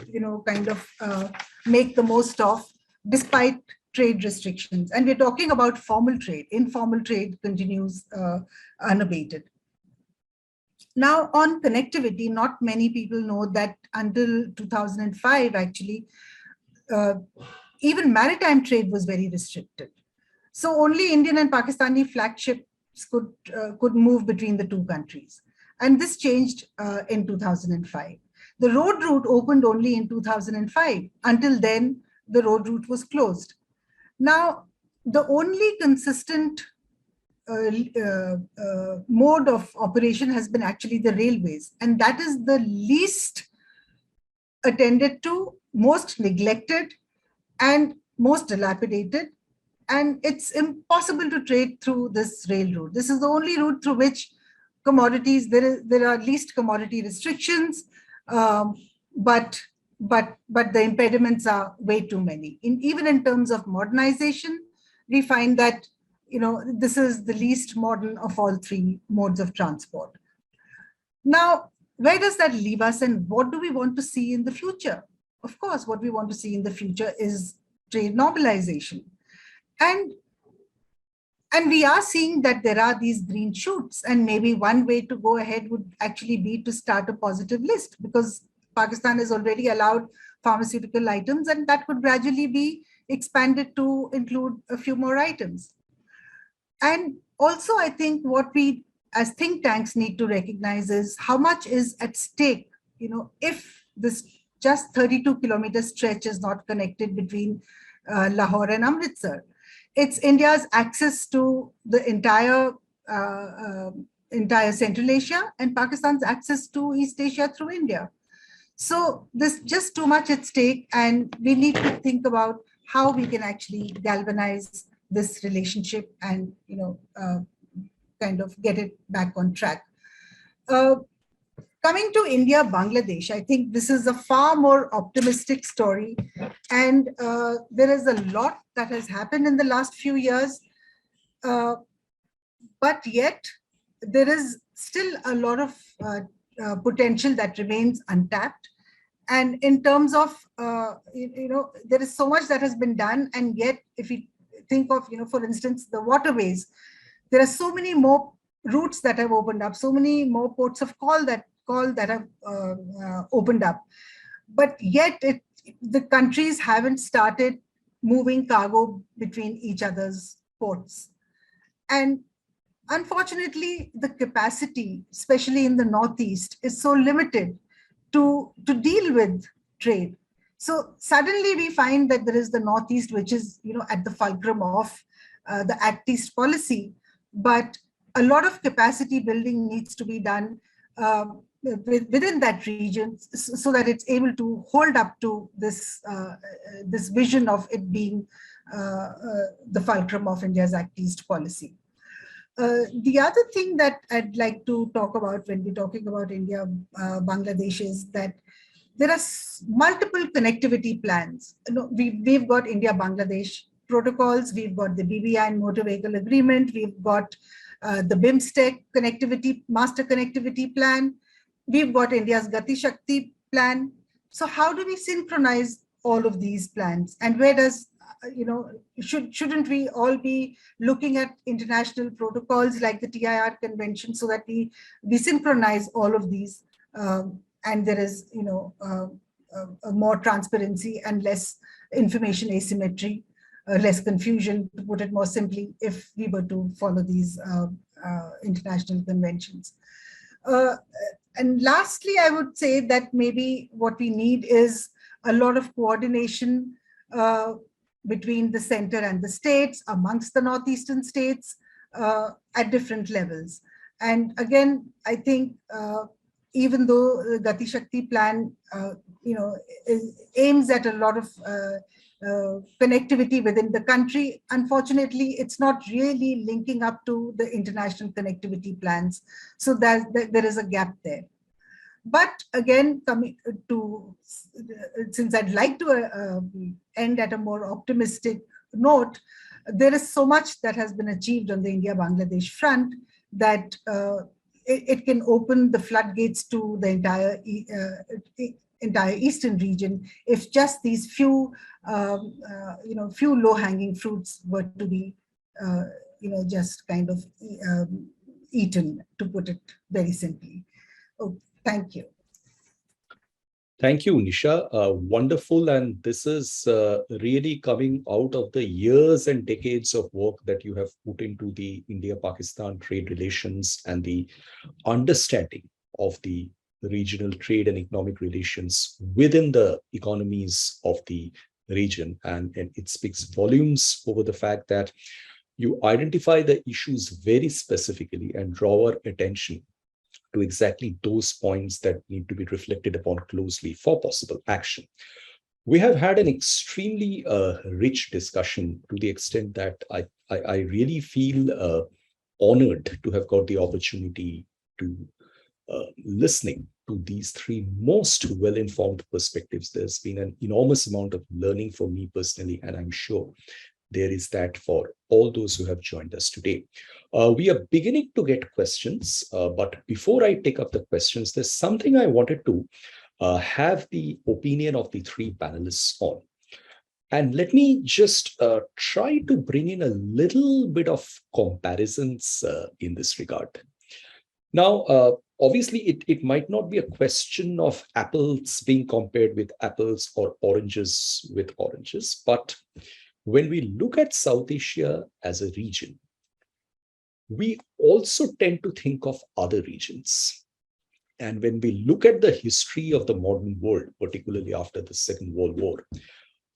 make the most of, despite trade restrictions. And we're talking about formal trade. Informal trade continues unabated. Now, on connectivity, not many people know that until 2005, actually, even maritime trade was very restricted. So only Indian and Pakistani flagships could move between the two countries. And this changed in 2005. The road route opened only in 2005. Until then, the road route was closed. Now, the only consistent mode of operation has been actually the railways. And that is the least attended to, most neglected, and most dilapidated. And it's impossible to trade through this rail route. This is the only route through which commodities, there are least commodity restrictions, but but the impediments are way too many. Even in terms of modernization, we find that this is the least modern of all three modes of transport. Now, where does that leave us, and what do we want to see in the future? Of course, what we want to see in the future is trade normalization. And we are seeing that there are these green shoots, and maybe one way to go ahead would actually be to start a positive list, because Pakistan has already allowed pharmaceutical items, and that could gradually be expanded to include a few more items. And also, I think what we as think tanks need to recognize is how much is at stake, if this just 32-kilometer stretch is not connected between Lahore and Amritsar. It's India's access to the entire Central Asia and Pakistan's access to East Asia through India. So there's just too much at stake, and we need to think about how we can actually galvanize this relationship and kind of get it back on track. Coming to India, Bangladesh, I think this is a far more optimistic story, and there is a lot that has happened in the last few years, but yet there is still a lot of potential that remains untapped. And in terms of, there is so much that has been done, and yet if we think of, for instance, the waterways, there are so many more routes that have opened up, so many more ports of call that have opened up, but yet the countries haven't started moving cargo between each other's ports. And unfortunately, the capacity, especially in the Northeast, is so limited to deal with trade. So suddenly we find that there is the Northeast, which is at the fulcrum of the Act East policy, but a lot of capacity building needs to be done within that region so that it's able to hold up to this this vision of it being the fulcrum of India's Act East policy. The other thing that I'd like to talk about when we're talking about India, Bangladesh, is that there are multiple connectivity plans. We've got India-Bangladesh protocols, we've got the BBI motor vehicle agreement, we've got the BIMSTEC connectivity, master connectivity plan, we've got India's Gati Shakti plan. So how do we synchronize all of these plans? And where does, shouldn't we all be looking at international protocols like the TIR convention so that we synchronize all of these and there is, more transparency and less information asymmetry, less confusion, to put it more simply, if we were to follow these international conventions. And lastly, I would say that maybe what we need is a lot of coordination between the center and the states, amongst the Northeastern states, at different levels. And again, I think even though the Gati Shakti plan, aims at a lot of connectivity within the country, unfortunately, it's not really linking up to the international connectivity plans. So there is a gap there. But again, coming to, since I'd like to end at a more optimistic note, there is so much that has been achieved on the India-Bangladesh front that it can open the floodgates to the entire eastern region if just these few low-hanging fruits were to be just kind of eaten, to put it very simply. Oh, thank you. Thank you, Nisha. Wonderful. And this is really coming out of the years and decades of work that you have put into the India-Pakistan trade relations and the understanding of the regional trade and economic relations within the economies of the region. And it speaks volumes over the fact that you identify the issues very specifically and draw our attention to exactly those points that need to be reflected upon closely for possible action. We have had an extremely rich discussion to the extent that I really feel honored to have got the opportunity to listening to these three most well-informed perspectives. There's been an enormous amount of learning for me personally, and I'm sure there is that for all those who have joined us today. We are beginning to get questions, but before I take up the questions, there's something I wanted to have the opinion of the three panelists on. And let me just try to bring in a little bit of comparisons in this regard. Now, obviously, it might not be a question of apples being compared with apples or oranges with oranges, but when we look at South Asia as a region, we also tend to think of other regions. And when we look at the history of the modern world, particularly after the Second World War,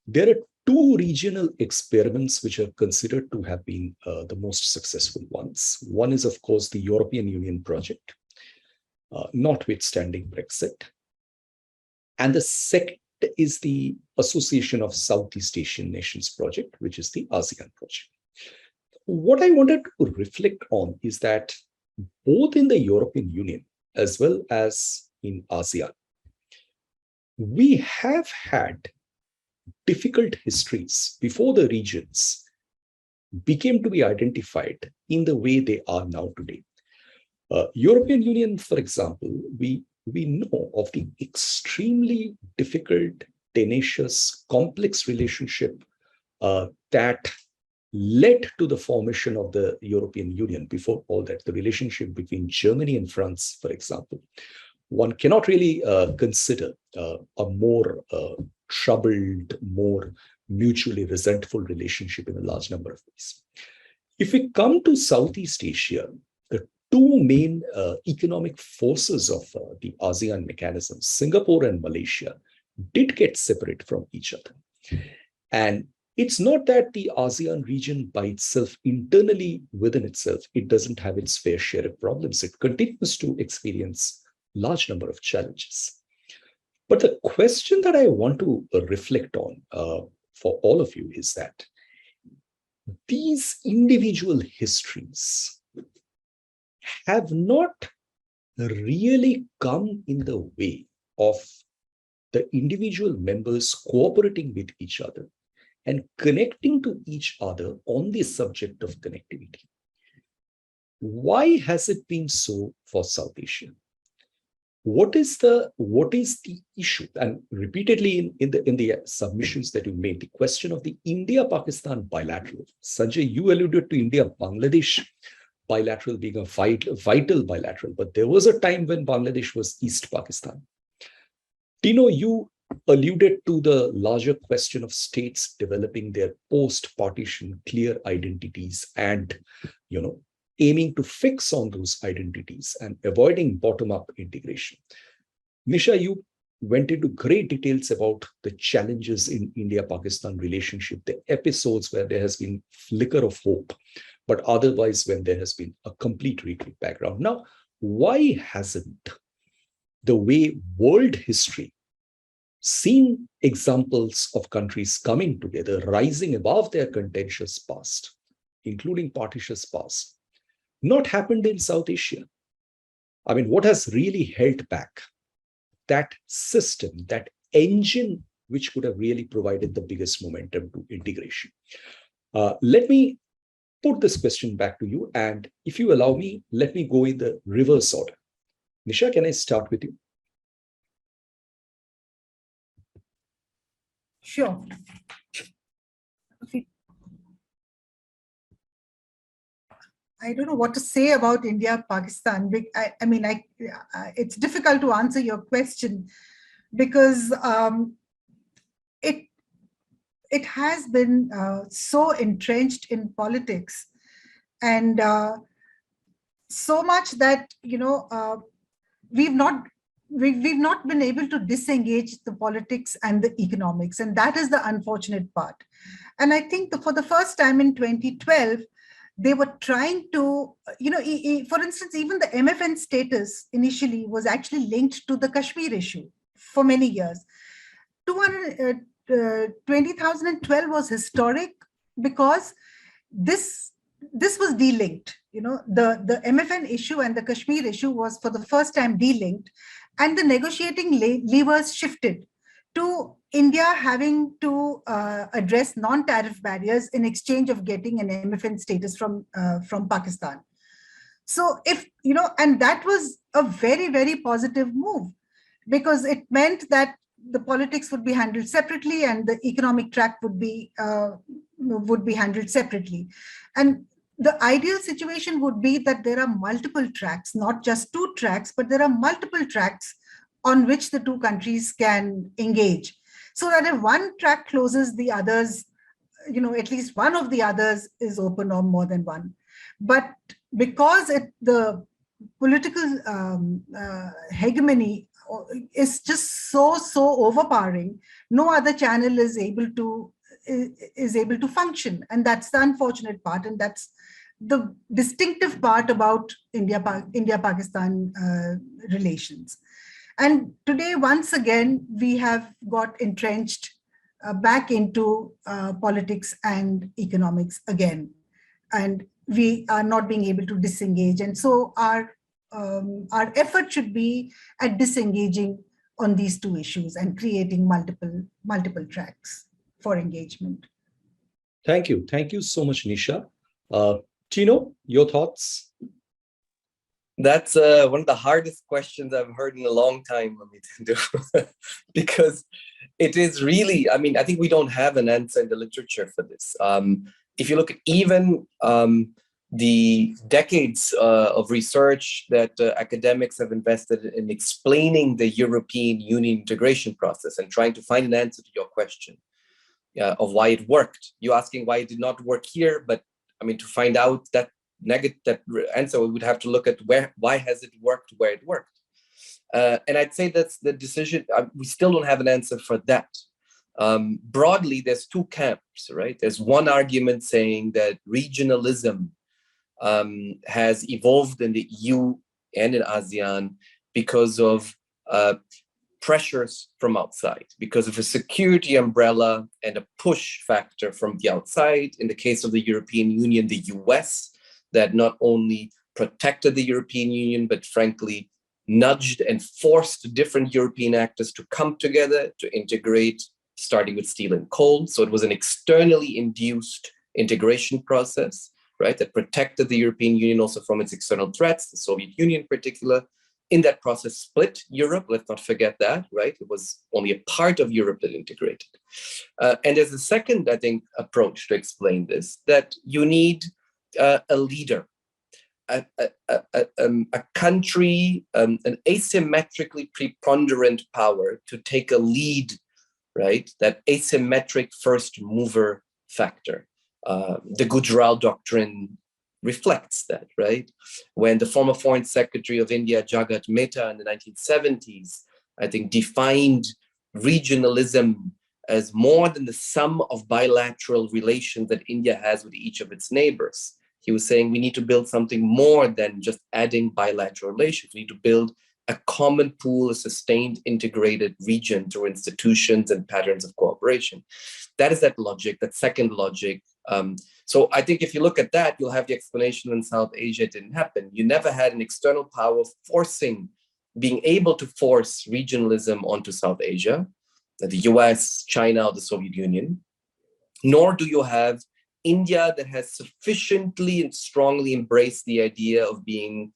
there are two regional experiments which are considered to have been the most successful ones. One is, of course, the European Union project, notwithstanding Brexit. And the second is the Association of Southeast Asian Nations project, which is the ASEAN project. What I wanted to reflect on is that both in the European Union as well as in ASEAN, we have had difficult histories before the regions became to be identified in the way they are now today. European Union, for example, we know of the extremely difficult, tenacious, complex relationship that led to the formation of the European Union. Before all that, the relationship between Germany and France, for example, one cannot really consider a more troubled, more mutually resentful relationship in a large number of ways. If we come to Southeast Asia, the two main economic forces of the ASEAN mechanism, Singapore and Malaysia, did get separate from each other. And it's not that the ASEAN region by itself, internally within itself, it doesn't have its fair share of problems. It continues to experience large number of challenges. But the question that I want to reflect on for all of you is that these individual histories have not really come in the way of the individual members cooperating with each other and connecting to each other on the subject of connectivity. Why has it been so for South Asia? What is the issue? And repeatedly in the submissions that you made, the question of the India-Pakistan bilateral. Sanjay, you alluded to India-Bangladesh bilateral being a vital bilateral, but there was a time when Bangladesh was East Pakistan. Tino, you alluded to the larger question of states developing their post-partition clear identities and, aiming to fix on those identities and avoiding bottom-up integration. Nisha, you went into great details about the challenges in India-Pakistan relationship, the episodes where there has been flicker of hope, but otherwise when there has been a complete retreat background. Now, why hasn't the way world history seen examples of countries coming together, rising above their contentious past, including partitious past, not happened in South Asia? I mean, what has really held back that system, that engine, which could have really provided the biggest momentum to integration? Let me put this question back to you. And if you allow me, let me go in the reverse order. Nisha, can I start with you? Sure. Okay. I don't know what to say about India, Pakistan. It's difficult to answer your question because it has been so entrenched in politics, and so much that we've not been able to disengage the politics and the economics, and that is the unfortunate part. And I think for the first time in 2012. They were trying to, for instance, even the MFN status initially was actually linked to the Kashmir issue for many years. 2012 was historic because this was delinked. the MFN issue and the Kashmir issue was for the first time delinked, and the negotiating levers shifted to India having to address non-tariff barriers in exchange of getting an MFN status from Pakistan. So and that was a very, very positive move, because it meant that the politics would be handled separately and the economic track would be handled separately. And the ideal situation would be that there are multiple tracks, not just two tracks, but there are multiple tracks on which the two countries can engage. So that if one track closes, the others, at least one of the others is open, or more than one. But because the political hegemony is just so overpowering, no other channel is able to function. And that's the unfortunate part. And that's the distinctive part about India-Pakistan relations. And today, once again, we have got entrenched back into politics and economics again. And we are not being able to disengage. And so our effort should be at disengaging on these two issues and creating multiple tracks for engagement. Thank you. Thank you so much, Nisha. Tino, your thoughts? That's one of the hardest questions I've heard in a long time, Amitendu, because it is really, I think we don't have an answer in the literature for this. If you look at even the decades of research that academics have invested in explaining the European Union integration process and trying to find an answer to your question of why it worked. You're asking why it did not work here, but to find out that answer, we would have to look at why has it worked where it worked. And I'd say that's the decision. We still don't have an answer for that. Broadly, there's two camps, right? There's one argument saying that regionalism has evolved in the EU and in ASEAN because of pressures from outside, because of a security umbrella and a push factor from the outside. In the case of the European Union, the US, that not only protected the European Union, but frankly nudged and forced different European actors to come together to integrate, starting with steel and coal. So it was an externally induced integration process, right, that protected the European Union also from its external threats, the Soviet Union in particular. In that process, split Europe, let's not forget that, right? It was only a part of Europe that integrated. And there's a second, I think, approach to explain this, that you need a leader, a country, an asymmetrically preponderant power to take a lead, right? That asymmetric first mover factor. The Gujarat Doctrine reflects that, right? When the former Foreign Secretary of India, Jagat Mehta, in the 1970s, I think, defined regionalism as more than the sum of bilateral relations that India has with each of its neighbors. He was saying we need to build something more than just adding bilateral relations. We need to build a common pool, a sustained, integrated region through institutions and patterns of cooperation. That is that logic, that second logic. So I think if you look at that, you'll have the explanation in South Asia it didn't happen. You never had an external power being able to force regionalism onto South Asia, the US, China, or the Soviet Union, nor do you have India that has sufficiently and strongly embraced the idea of being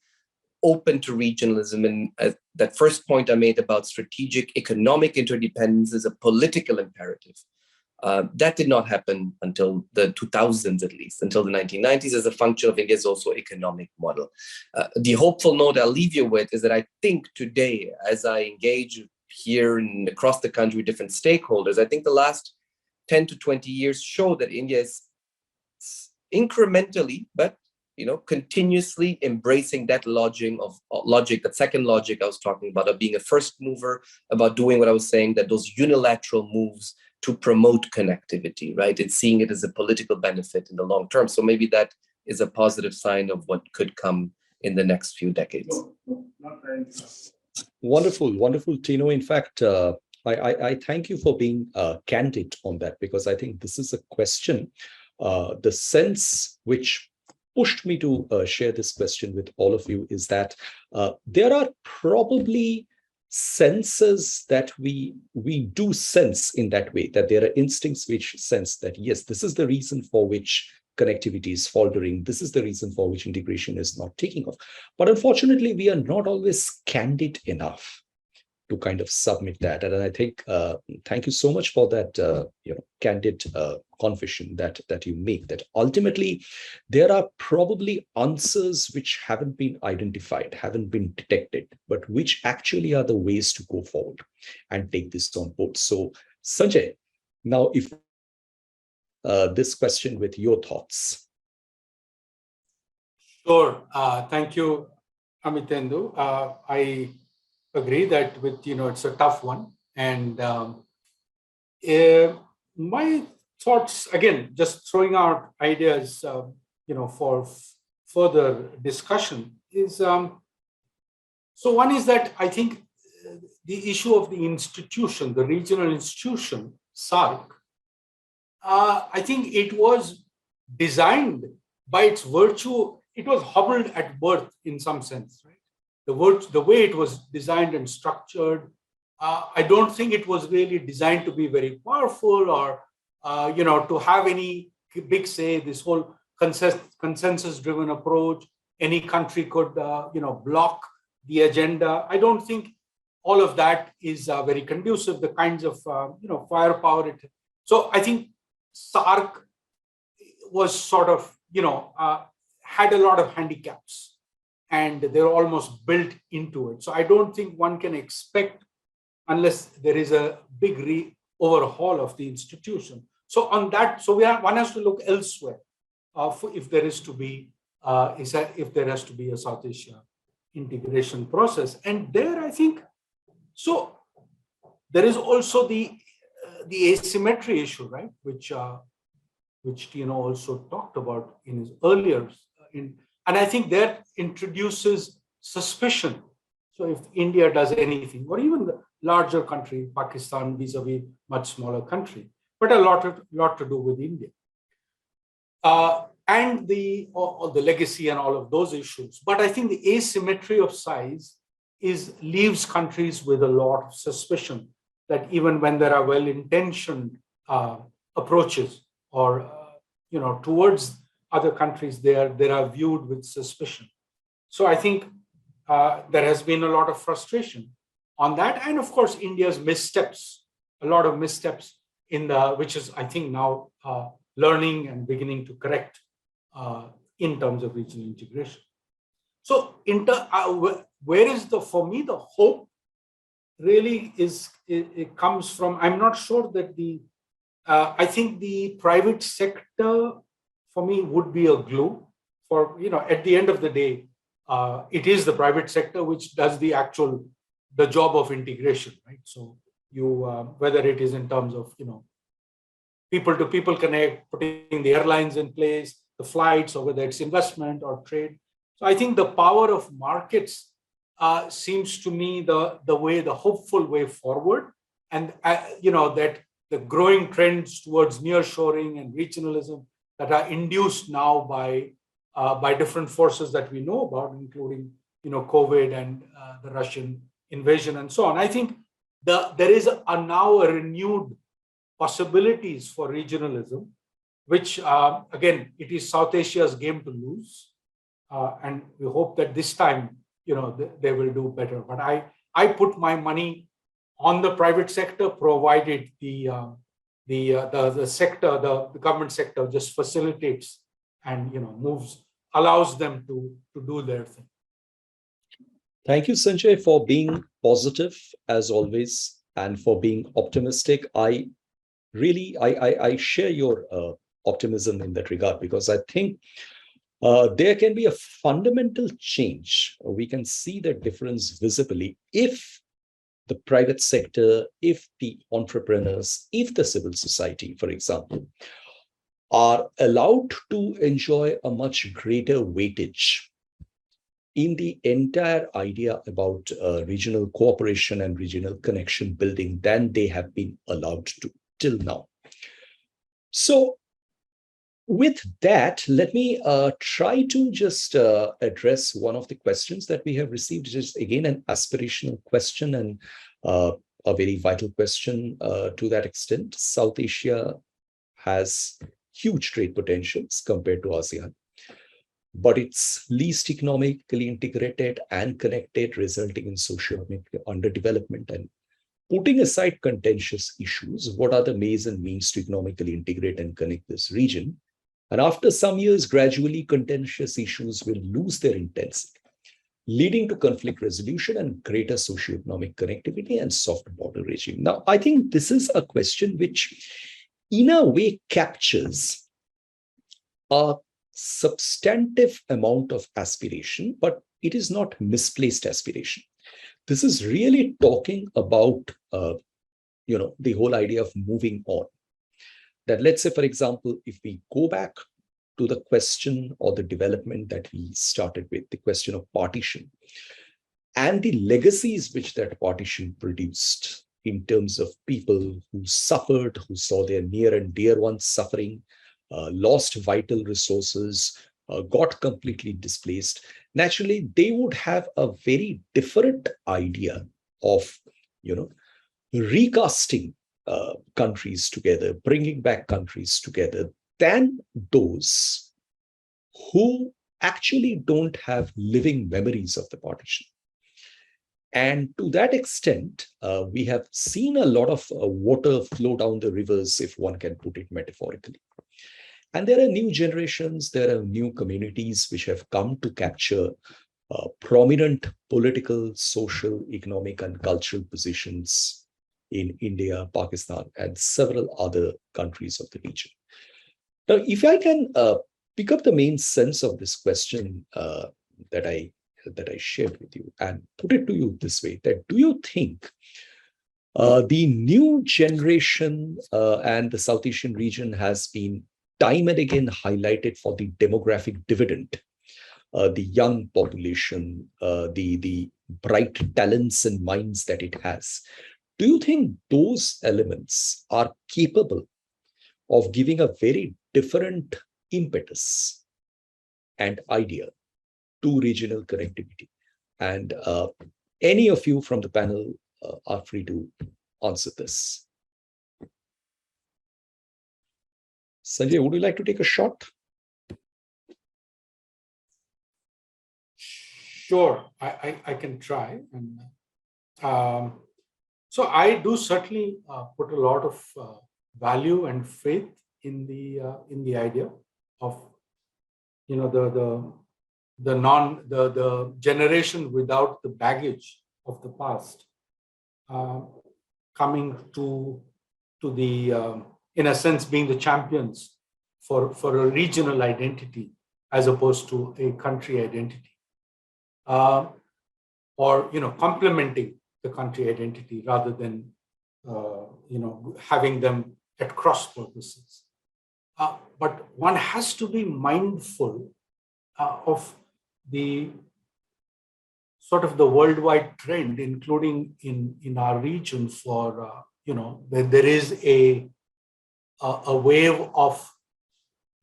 open to regionalism. And that first point I made about strategic economic interdependence is a political imperative. That did not happen until the 2000s, at least, until the 1990s, as a function of India's also economic model. The hopeful note I'll leave you with is that I think today, as I engage here and across the country with different stakeholders, I think the last 10 to 20 years show that India is incrementally, but continuously embracing that logic, that second logic I was talking about, of being a first mover, about doing what I was saying, that those unilateral moves to promote connectivity, right? It's seeing it as a political benefit in the long term. So maybe that is a positive sign of what could come in the next few decades. Wonderful, wonderful, Tino. In fact, I thank you for being candid on that, because I think this is a question, the sense which pushed me to share this question with all of you is that there are probably senses that we do sense in that way, that there are instincts which sense that, yes, this is the reason for which connectivity is faltering. This is the reason for which integration is not taking off. But unfortunately, we are not always candid enough to kind of submit that. And I think, thank you so much for that, candid confession that you make, that ultimately there are probably answers which haven't been identified, haven't been detected, but which actually are the ways to go forward and take this on board. So Sanjay, now if this question with your thoughts. Sure. Thank you, Amitendu. I agree that it's a tough one. And my thoughts, again, just throwing out ideas, for further discussion is, so one is that I think the issue of the institution, the regional institution, SAARC, I think it was designed by its virtue, it was hobbled at birth in some sense, right? The way it was designed and structured, I don't think it was really designed to be very powerful or, to have any big say, this whole consensus-driven approach. Any country could, block the agenda. I don't think all of that is very conducive, the kinds of, firepower it. So I think SAARC was sort of, had a lot of handicaps and they're almost built into it. So I don't think one can expect, unless there is a big overhaul of the institution. So on that, so one has to look elsewhere if there is to be, if there has to be a South Asia integration process. And there, I think, so there is also the asymmetry issue, right? Which Tino also talked about in his earlier, and I think that introduces suspicion. So if India does anything, or even the larger country, Pakistan, vis-a-vis much smaller country, but a lot to do with India. And the legacy and all of those issues. But I think the asymmetry of size leaves countries with a lot of suspicion that even when there are well-intentioned approaches or towards other countries, they are viewed with suspicion. So I think there has been a lot of frustration on that, and of course India's missteps, a lot of missteps which is I think now learning and beginning to correct in terms of regional integration. So where is for me the hope really is, it comes from, I'm not sure that I think the private sector for me would be a glue for, at the end of the day, it is the private sector which does the job of integration, right? So whether it is in terms of, people to people connect, putting the airlines in place, the flights, or whether it's investment or trade. So I think the power of markets seems to me the hopeful way forward, and that the growing trends towards nearshoring and regionalism that are induced now by different forces that we know about, including COVID and the Russian invasion and so on. I think there is now a renewed possibilities for regionalism, which again, it is South Asia's game to lose, and we hope that this time they will do better. But I put my money on the private sector, provided the sector, the government sector, just facilitates and allows them to do their thing. Thank you, Sanjay, for being positive as always and for being optimistic. I share your optimism in that regard, because I think there can be a fundamental change. We can see that difference visibly if the private sector, if the entrepreneurs, if the civil society, for example, are allowed to enjoy a much greater weightage in the entire idea about regional cooperation and regional connection building than they have been allowed to till now. So with that, let me try to just address one of the questions that we have received, which is again an aspirational question and a very vital question to that extent. South Asia has huge trade potentials compared to ASEAN, but it's least economically integrated and connected, resulting in socio-economic underdevelopment. And putting aside contentious issues, what are the ways and means to economically integrate and connect this region? And after some years, gradually contentious issues will lose their intensity, leading to conflict resolution and greater socioeconomic connectivity and soft border regime. Now, I think this is a question which, in a way, captures a substantive amount of aspiration, but it is not misplaced aspiration. This is really talking about, the whole idea of moving on. That let's say, for example, if we go back to the question or the development that we started with, the question of partition, and the legacies which that partition produced in terms of people who suffered, who saw their near and dear ones suffering, lost vital resources, got completely displaced, naturally, they would have a very different idea of, recasting countries together, bringing back countries together, than those who actually don't have living memories of the partition. And to that extent, we have seen a lot of water flow down the rivers, if one can put it metaphorically. And there are new generations, there are new communities which have come to capture prominent political, social, economic, and cultural positions in India, Pakistan, and several other countries of the region. Now, if I can pick up the main sense of this question that I shared with you and put it to you this way, that do you think the new generation and the South Asian region has been time and again highlighted for the demographic dividend, the young population, the bright talents and minds that it has? Do you think those elements are capable of giving a very different impetus and idea to regional connectivity? And any of you from the panel are free to answer this. Sanjay, would you like to take a shot? Sure, I can try. And so I do certainly put a lot of value and faith in the idea of the generation without the baggage of the past coming to the in a sense being the champions for a regional identity as opposed to a country identity, or complementing the country identity rather than having them at cross purposes. But one has to be mindful of the sort of the worldwide trend, including in our region, for there is a wave of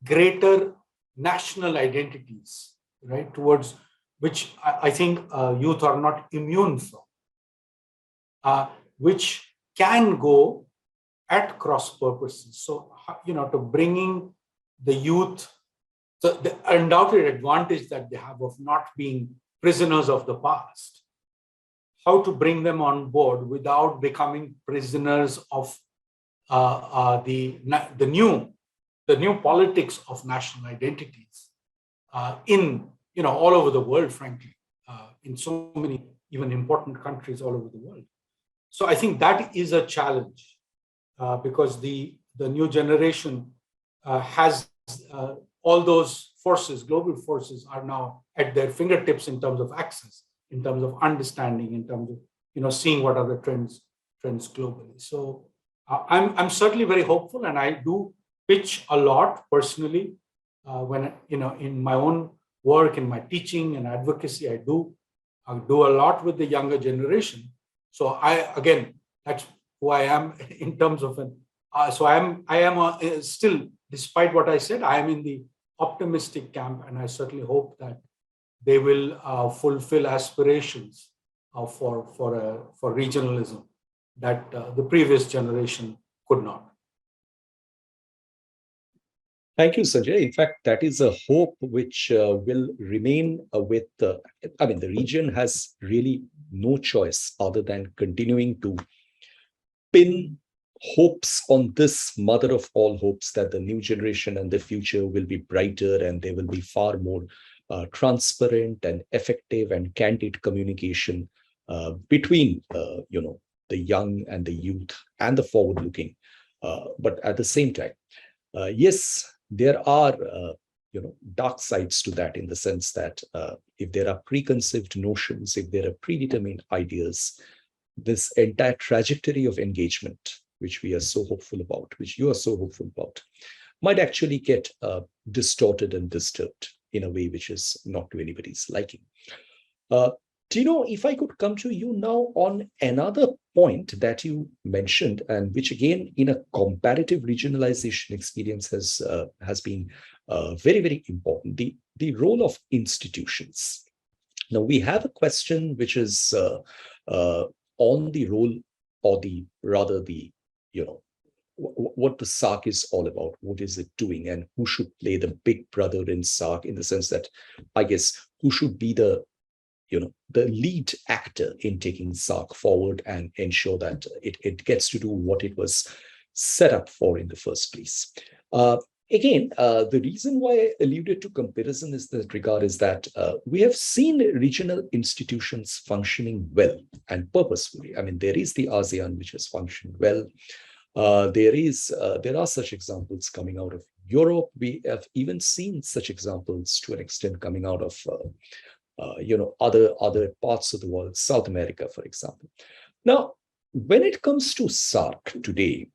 greater national identities, right, towards which I think youth are not immune from, which can go at cross purposes. So, to bringing the youth, the undoubted advantage that they have of not being prisoners of the past, how to bring them on board without becoming prisoners of the new politics of national identities in all over the world, frankly, in so many even important countries all over the world. So I think that is a challenge because the new generation has all those forces, global forces, are now at their fingertips in terms of access, in terms of understanding, in terms of seeing what are the trends globally. So I'm certainly very hopeful, and I do pitch a lot personally when in my own work, in my teaching and advocacy. I do a lot with the younger generation. So that's who I am in terms of so I am still despite what I said, I am in the optimistic camp, and I certainly hope that they will fulfill aspirations for regionalism that the previous generation could not. Thank you, Sanjay. In fact, that is a hope which will remain with the region has really no choice other than continuing to pin hopes on this mother of all hopes that the new generation and the future will be brighter and there will be far more transparent and effective and candid communication between the young and the youth and the forward-looking. But at the same time, yes, there are dark sides to that, in the sense that if there are preconceived notions, if there are predetermined ideas, this entire trajectory of engagement, which we are so hopeful about, which you are so hopeful about, might actually get distorted and disturbed in a way which is not to anybody's liking. Tino, if I could come to you now on another point that you mentioned, and which again in a comparative regionalization experience has been very, very important, the role of institutions. Now we have a question which is on the role, or what the SAARC is all about, what is it doing, and who should play the big brother in SAARC, in the sense that, I guess, who should be the lead actor in taking SAARC forward and ensure that it gets to do what it was set up for in the first place. Again, the reason why I alluded to comparison is that regard is that we have seen regional institutions functioning well and purposefully. I mean, there is the ASEAN, which has functioned well. There are such examples coming out of Europe. We have even seen such examples to an extent coming out of other parts of the world, South America, for example. Now, when it comes to SAARC today,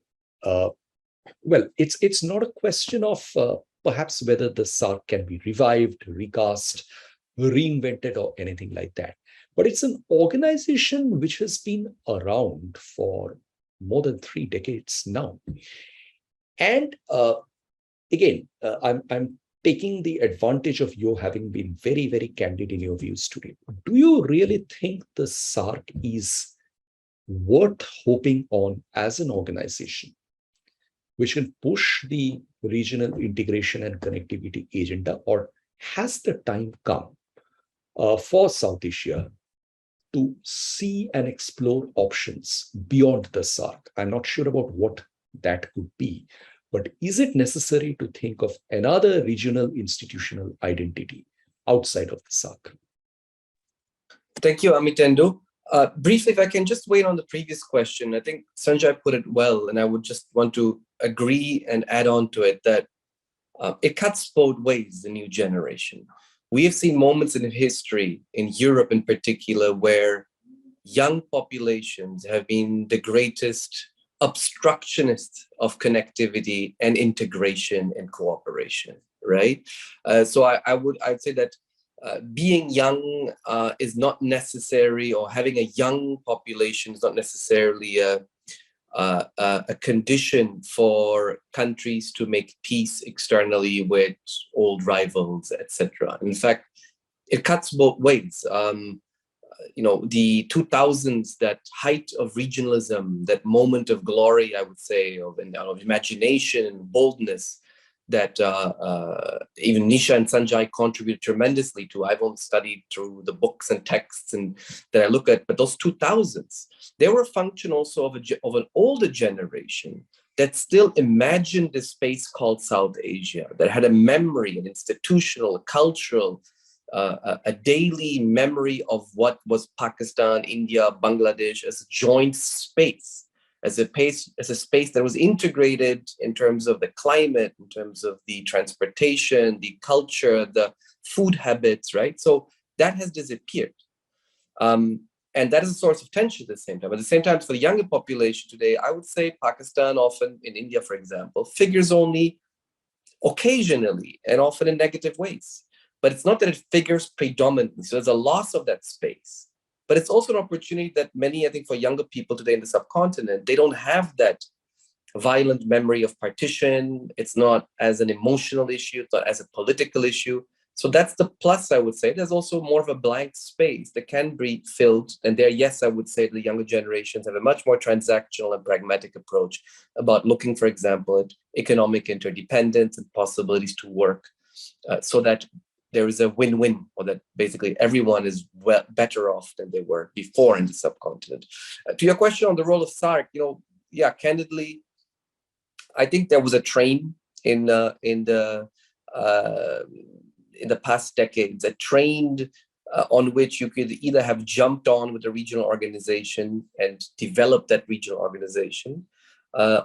well, it's not a question of perhaps whether the SAARC can be revived, recast, reinvented, or anything like that. But it's an organization which has been around for more than 3 decades now. And again, I'm taking the advantage of you having been very, very candid in your views today. Do you really think the SAARC is worth hoping on as an organization which can push the regional integration and connectivity agenda, or has the time come for South Asia to see and explore options beyond the SAARC? I'm not sure about what that could be, but is it necessary to think of another regional institutional identity outside of the SAARC? Thank you, Amitendu. Briefly, if I can just weigh in on the previous question, I think Sanjay put it well, and I would just want to agree and add on to it that it cuts both ways, the new generation. We have seen moments in history, in Europe in particular, where young populations have been the greatest obstructionists of connectivity and integration and cooperation, right? So I'd say that being young is not necessary, or having a young population is not necessarily a condition for countries to make peace externally with old rivals, etc. In fact, it cuts both ways. The 2000s, that height of regionalism, that moment of glory, I would say, of imagination and boldness, that even Nisha and Sanjay contributed tremendously to. I've only studied through the books and texts and that I look at, but those 2000s, they were a function also of an older generation that still imagined this space called South Asia, that had a memory, an institutional, a cultural, a daily memory of what was Pakistan, India, Bangladesh as a joint space. As a space that was integrated in terms of the climate, in terms of the transportation, the culture, the food habits, right? So that has disappeared. And that is a source of tension at the same time. At the same time, for the younger population today, I would say Pakistan, often in India, for example, figures only occasionally and often in negative ways. But it's not that it figures predominantly. So there's a loss of that space. But it's also an opportunity that many, I think, for younger people today in the subcontinent, they don't have that violent memory of partition. It's not as an emotional issue, it's not as a political issue. So that's the plus, I would say. There's also more of a blank space that can be filled. And there, yes, I would say the younger generations have a much more transactional and pragmatic approach about looking, for example, at economic interdependence and possibilities to work so that there is a win-win, or that basically everyone is better off than they were before in the subcontinent. To your question on the role of SAARC, yeah, candidly, I think there was a train in the past decades, a train on which you could either have jumped on with a regional organization and developed that regional organization,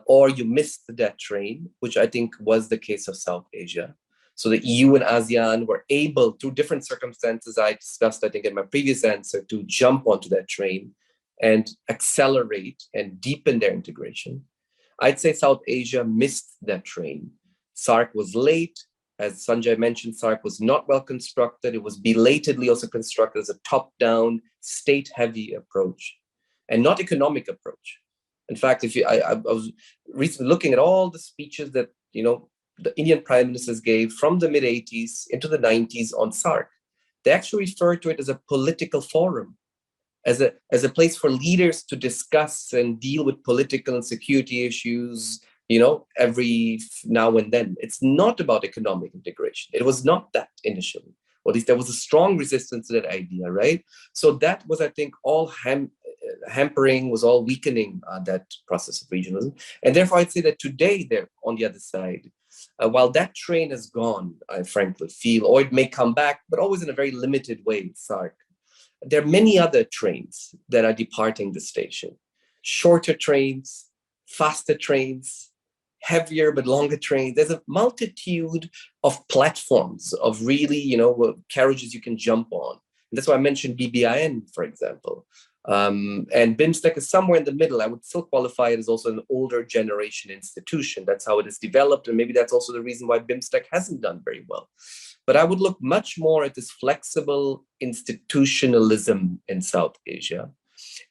or you missed that train, which I think was the case of South Asia. So the EU and ASEAN were able, through different circumstances I discussed, I think, in my previous answer, to jump onto that train and accelerate and deepen their integration. I'd say South Asia missed that train. SAARC was late. As Sanjay mentioned, SAARC was not well constructed. It was belatedly also constructed as a top-down, state-heavy approach, and not economic approach. In fact, I was recently looking at all the speeches that the Indian prime ministers gave from the mid-80s into the 90s on SAARC. They actually referred to it as a political forum, as a place for leaders to discuss and deal with political and security issues, every now and then. It's not about economic integration. It was not that initially, or at least there was a strong resistance to that idea, right? So that was, I think, all hampering, was all weakening that process of regionalism. And therefore, I'd say that today they're on the other side. While that train has gone, I frankly feel, or it may come back, but always in a very limited way, SAARC, there are many other trains that are departing the station. Shorter trains, faster trains, heavier but longer trains. There's a multitude of platforms of really, carriages you can jump on. And that's why I mentioned BBIN, for example. And BIMSTEC is somewhere in the middle. I would still qualify it as also an older generation institution. That's how it is developed. And maybe that's also the reason why BIMSTEC hasn't done very well. But I would look much more at this flexible institutionalism in South Asia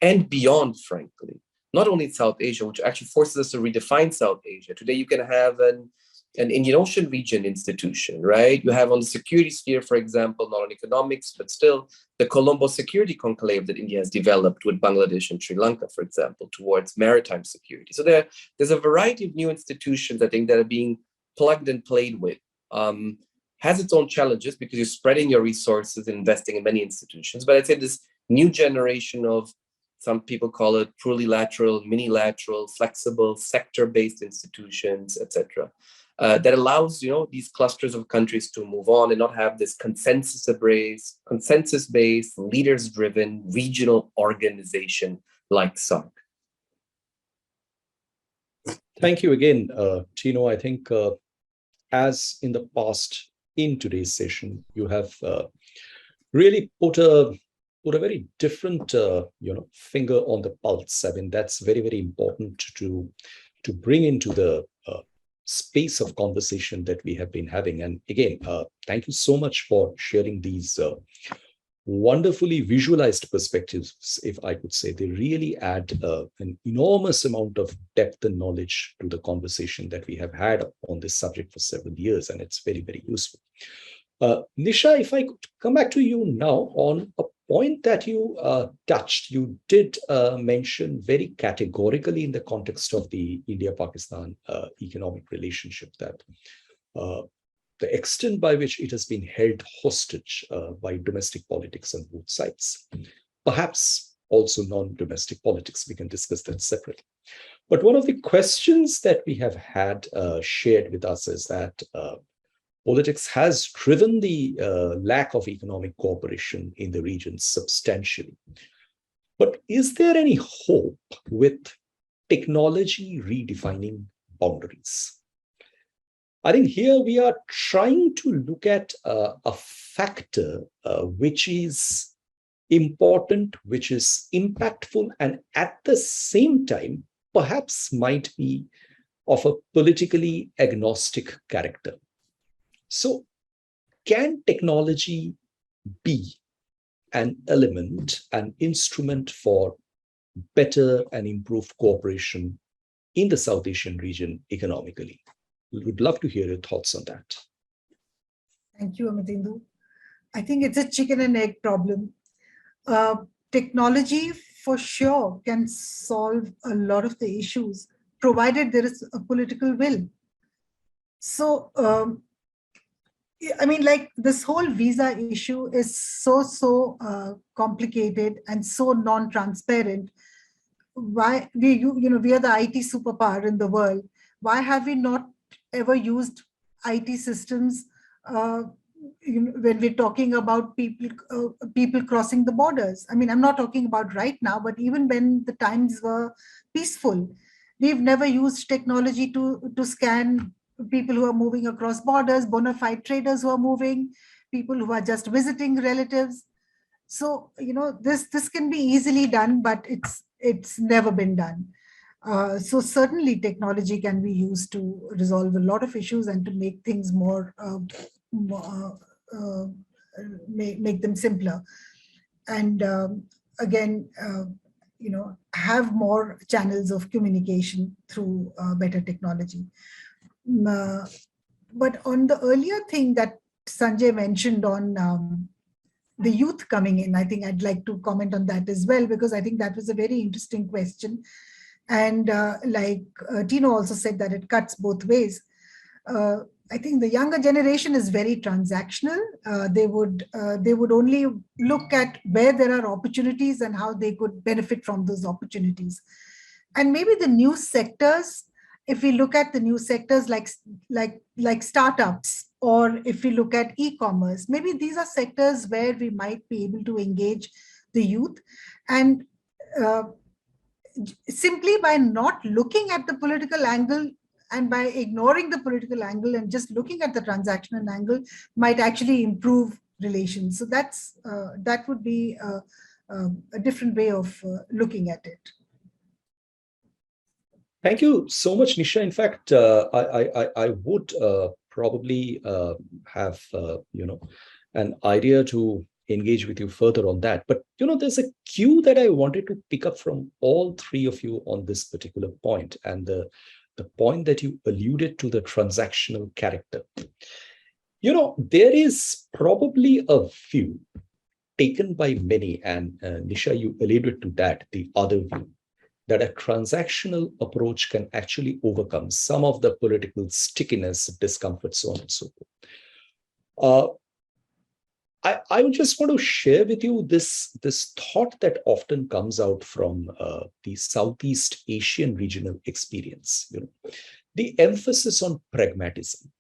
and beyond, frankly. Not only in South Asia, which actually forces us to redefine South Asia. Today, you can have an Indian Ocean region institution, right? You have on the security sphere, for example, not on economics, but still the Colombo Security Conclave that India has developed with Bangladesh and Sri Lanka, for example, towards maritime security. So there's a variety of new institutions, I think, that are being plugged and played with. Has its own challenges because you're spreading your resources and investing in many institutions. But I'd say this new generation of, some people call it plurilateral, minilateral, flexible, sector-based institutions, etc., that allows these clusters of countries to move on and not have this consensus-based, leaders-driven regional organization like SAARC. Thank you again, Tino. I think as in the past, in today's session, you have really put a very different finger on the pulse. I mean, that's very, very important to bring into the space of conversation that we have been having. And again, thank you so much for sharing these wonderfully visualized perspectives, if I could say. They really add an enormous amount of depth and knowledge to the conversation that we have had on this subject for several years, and it's very, very useful. Nisha, if I could come back to you now on a point that you touched. You did mention very categorically in the context of the India-Pakistan economic relationship that the extent by which it has been held hostage by domestic politics on both sides, perhaps also non-domestic politics. We can discuss that separately. But one of the questions that we have had shared with us is that politics has driven the lack of economic cooperation in the region substantially. But is there any hope with technology redefining boundaries? I think here we are trying to look at a factor which is important, which is impactful, and at the same time, perhaps might be of a politically agnostic character. So can technology be an element, an instrument for better and improved cooperation in the South Asian region economically? We would love to hear your thoughts on that. Thank you, Amatendu. I think it's a chicken and egg problem. Technology for sure can solve a lot of the issues, provided there is a political will. So, I mean, like this whole visa issue is so complicated and so non-transparent. Why we are the IT superpower in the world. Why have we not ever used IT systems when we're talking about people crossing the borders? I mean, I'm not talking about right now, but even when the times were peaceful, we've never used technology to scan people who are moving across borders, bona fide traders who are moving, people who are just visiting relatives. So, this can be easily done, but it's never been done. So certainly technology can be used to resolve a lot of issues and to make things make them simpler. And again, have more channels of communication through better technology. But on the earlier thing that Sanjay mentioned on the youth coming in, I think I'd like to comment on that as well, because I think that was a very interesting question. And like Tino also said, that it cuts both ways. I think the younger generation is very transactional. They would only look at where there are opportunities and how they could benefit from those opportunities. And maybe the new sectors, if we look at the new sectors like startups, or if we look at e-commerce, maybe these are sectors where we might be able to engage the youth. And simply by not looking at the political angle and by ignoring the political angle and just looking at the transactional angle might actually improve relations. So that would be a different way of looking at it. Thank you so much, Nisha. In fact, I would probably have an idea to engage with you further on that. But there's a cue that I wanted to pick up from all three of you on this particular point, and the point that you alluded to, the transactional character. There is probably a view taken by many, and Nisha, you alluded to that, the other view, that a transactional approach can actually overcome some of the political stickiness, discomfort, so on and so forth. I would just want to share with you this thought that often comes out from the Southeast Asian regional experience, the emphasis on pragmatism.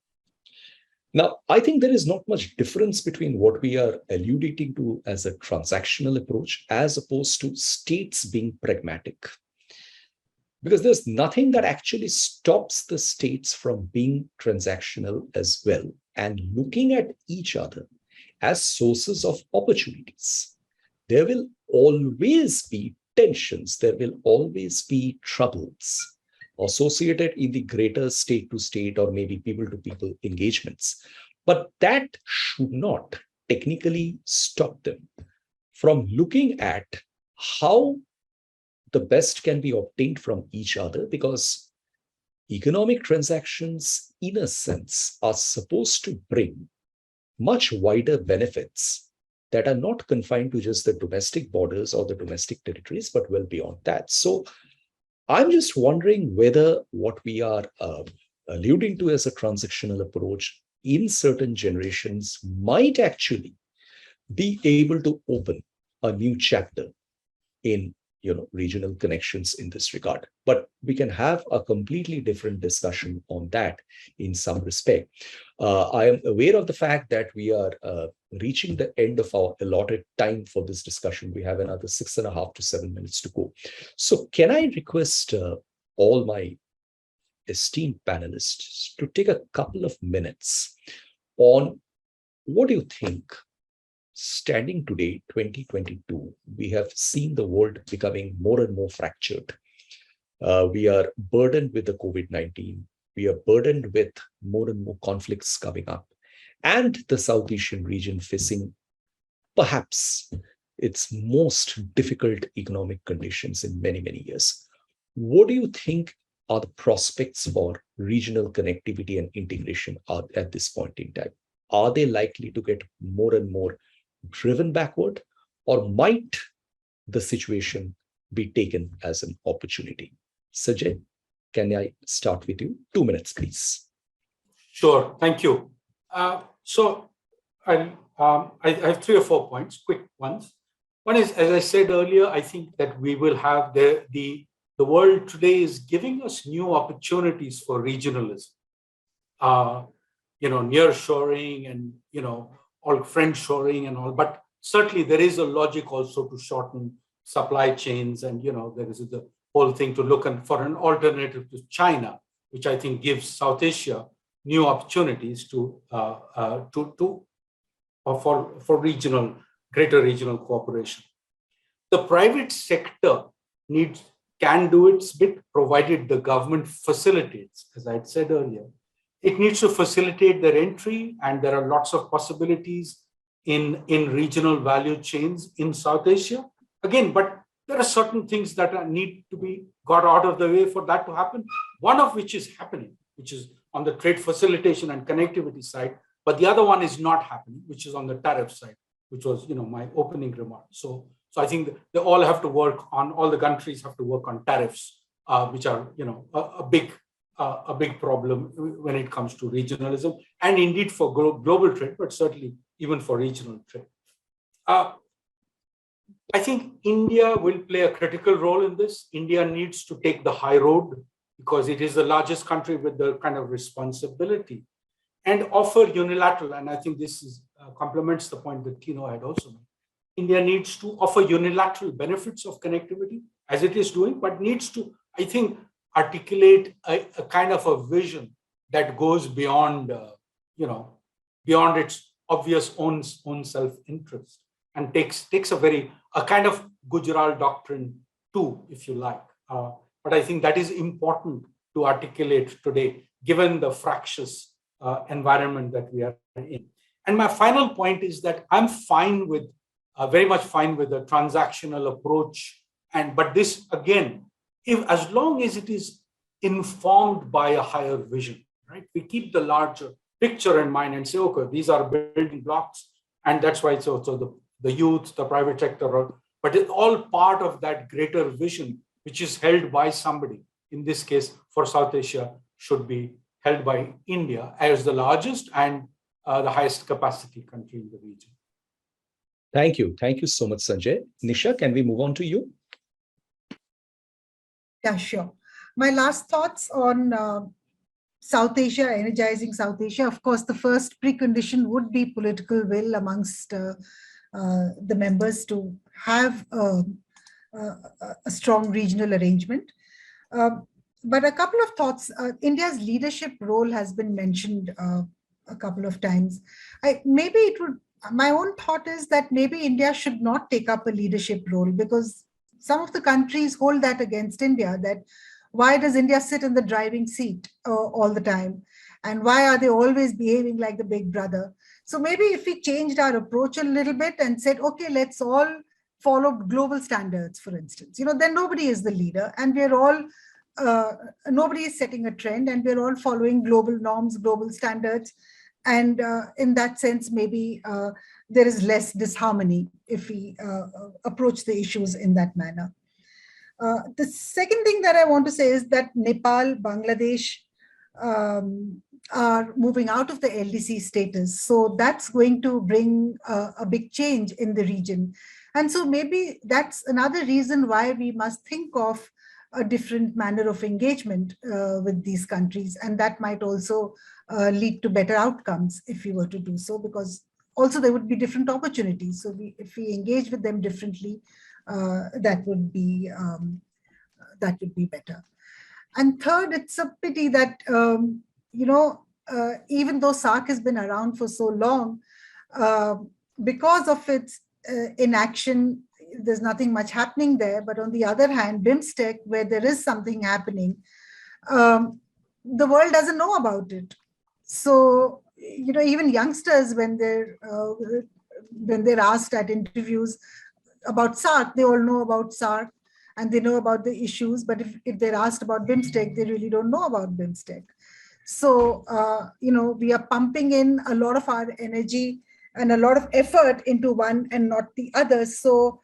Now, I think there is not much difference between what we are alluding to as a transactional approach as opposed to states being pragmatic. Because there's nothing that actually stops the states from being transactional as well and looking at each other as sources of opportunities. There will always be tensions, there will always be troubles associated in the greater state-to-state or maybe people-to-people engagements. But that should not technically stop them from looking at how the best can be obtained from each other, because economic transactions, in a sense, are supposed to bring much wider benefits that are not confined to just the domestic borders or the domestic territories, but well beyond that. So I'm just wondering whether what we are alluding to as a transactional approach in certain generations might actually be able to open a new chapter in regional connections in this regard. But we can have a completely different discussion on that in some respect. I am aware of the fact that we are reaching the end of our allotted time for this discussion. We have another 6.5 to 7 minutes to go. So can I request all my esteemed panelists to take a couple of minutes on what do you think? Standing today, 2022, we have seen the world becoming more and more fractured. We are burdened with the COVID-19. We are burdened with more and more conflicts coming up. And the South Asian region facing perhaps its most difficult economic conditions in many, many years. What do you think are the prospects for regional connectivity and integration at this point in time? Are they likely to get more and more driven backward, or might the situation be taken as an opportunity? Sajay, can I start with you? 2 minutes, please. Sure, thank you. So I have 3 or 4 points, quick ones. One is, as I said earlier, I think that we will have the world today is giving us new opportunities for regionalism. Nearshoring and, all friend shoring and all, but certainly there is a logic also to shorten supply chains, and, there is the whole thing to look for an alternative to China, which I think gives South Asia new opportunities for greater regional cooperation. The private sector can do its bit, provided the government facilitates, as I had said earlier. It needs to facilitate their entry, and there are lots of possibilities in regional value chains in South Asia. Again, but there are certain things that need to be got out of the way for that to happen, one of which is happening, which is on the trade facilitation and connectivity side, but the other one is not happening, which is on the tariff side, which was, my opening remark. So I think they all have to work on, all the countries have to work on tariffs, which are, a big problem when it comes to regionalism, and indeed for global trade, but certainly even for regional trade. I think India will play a critical role in this. India needs to take the high road because it is the largest country with the kind of responsibility, and offer unilateral, and I think this is complements the point that Tino had also made. India needs to offer unilateral benefits of connectivity, as it is doing, but needs to, I think, articulate a kind of a vision that goes beyond, beyond its obvious own self-interest, and takes a kind of Gujarat doctrine too, if you like. But I think that is important to articulate today, given the fractious environment that we are in. And my final point is that I'm fine with, very much fine with the transactional approach. But this, again, as long as it is informed by a higher vision, right? We keep the larger picture in mind and say, okay, these are building blocks. And that's why it's also the youth, the private sector, but it's all part of that greater vision, which is held by somebody. In this case, for South Asia, should be held by India as the largest and the highest capacity country in the region. Thank you. Thank you so much, Sanjay. Nisha, can we move on to you? Yeah, sure. My last thoughts on South Asia, energizing South Asia. Of course, the first precondition would be political will amongst the members to have a strong regional arrangement. But a couple of thoughts. India's leadership role has been mentioned a couple of times. My own thought is that maybe India should not take up a leadership role, because some of the countries hold that against India, that why does India sit in the driving seat all the time? And why are they always behaving like the big brother? So maybe if we changed our approach a little bit and said, okay, let's all follow global standards, for instance, then nobody is the leader, and we're all, nobody is setting a trend, and we're all following global norms, global standards. And in that sense, maybe there is less disharmony if we approach the issues in that manner. The second thing that I want to say is that Nepal, Bangladesh are moving out of the LDC status. So that's going to bring a big change in the region. And so maybe that's another reason why we must think of a different manner of engagement with these countries. And that might also lead to better outcomes if we were to do so, because also there would be different opportunities. So if we engage with them differently, that would be better. And third, it's a pity that, even though SAARC has been around for so long, because of its inaction, there's nothing much happening there. But on the other hand, BIMSTEC, where there is something happening, the world doesn't know about it. So, even youngsters, when they're asked at interviews about SAARC, they all know about SAARC. and they know about the issues, but if they're asked about BIMSTEC, they really don't know about BIMSTEC. So, we are pumping in a lot of our energy and a lot of effort into one and not the other. So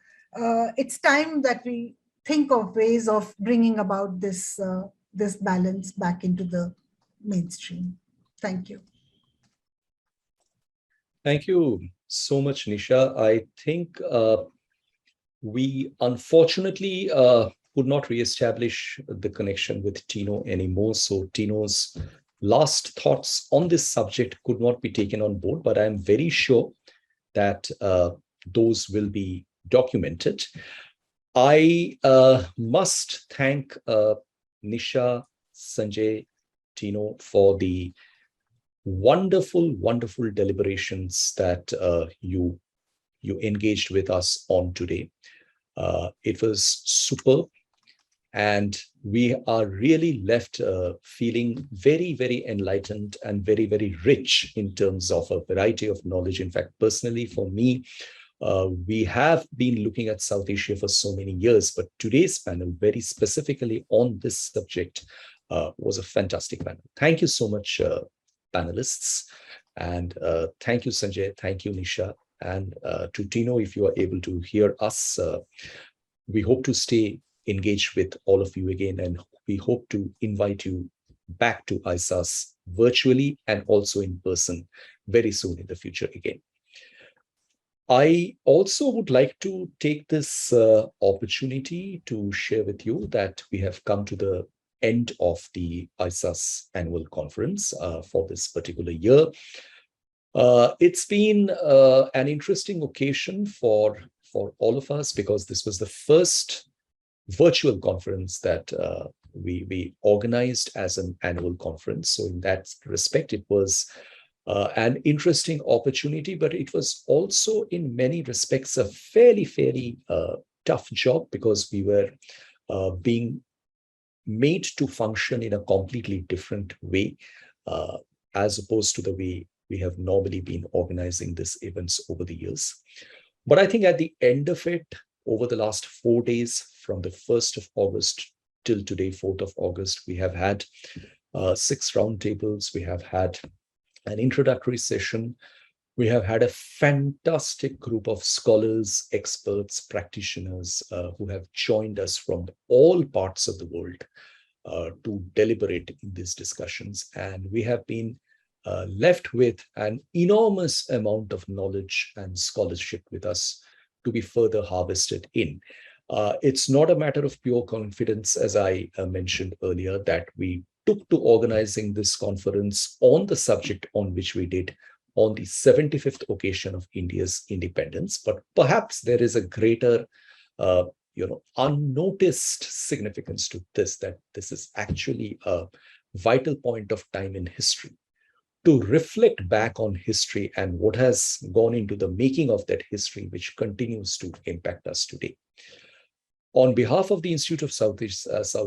it's time that we think of ways of bringing about this balance back into the mainstream. Thank you. Thank you so much, Nisha. I think we unfortunately could not reestablish the connection with Tino anymore. So Tino's last thoughts on this subject could not be taken on board, but I'm very sure that those will be documented. I must thank Nisha, Sanjay, Tino for the wonderful deliberations that you engaged with us on today. It was superb, and we are really left feeling very enlightened and very rich in terms of a variety of knowledge. In fact, personally, for me, we have been looking at South Asia for so many years, but today's panel, very specifically on this subject, was a fantastic panel. Thank you so much, panelists. And thank you, Sanjay. Thank you, Nisha. And to Tino, if you are able to hear us, we hope to stay engaged with all of you again, and we hope to invite you back to ISAS virtually and also in person very soon in the future again. I also would like to take this opportunity to share with you that we have come to the end of the ISAS annual conference for this particular year. It's been an interesting occasion for all of us, because this was the first virtual conference that we organized as an annual conference. So in that respect, it was an interesting opportunity, but it was also in many respects a fairly tough job, because we were being made to function in a completely different way as opposed to the way we have normally been organizing these events over the years. But I think at the end of it, over the last 4 days, from the 1st of August till today, 4th of August, we have had 6 roundtables. We have had an introductory session. We have had a fantastic group of scholars, experts, practitioners who have joined us from all parts of the world to deliberate in these discussions. And we have been left with an enormous amount of knowledge and scholarship with us to be further harvested in. It's not a matter of pure confidence, as I mentioned earlier, that we took to organizing this conference on the subject on which we did on the 75th occasion of India's independence. But perhaps there is a greater unnoticed significance to this, that this is actually a vital point of time in history to reflect back on history and what has gone into the making of that history, which continues to impact us today. On behalf of the Institute of South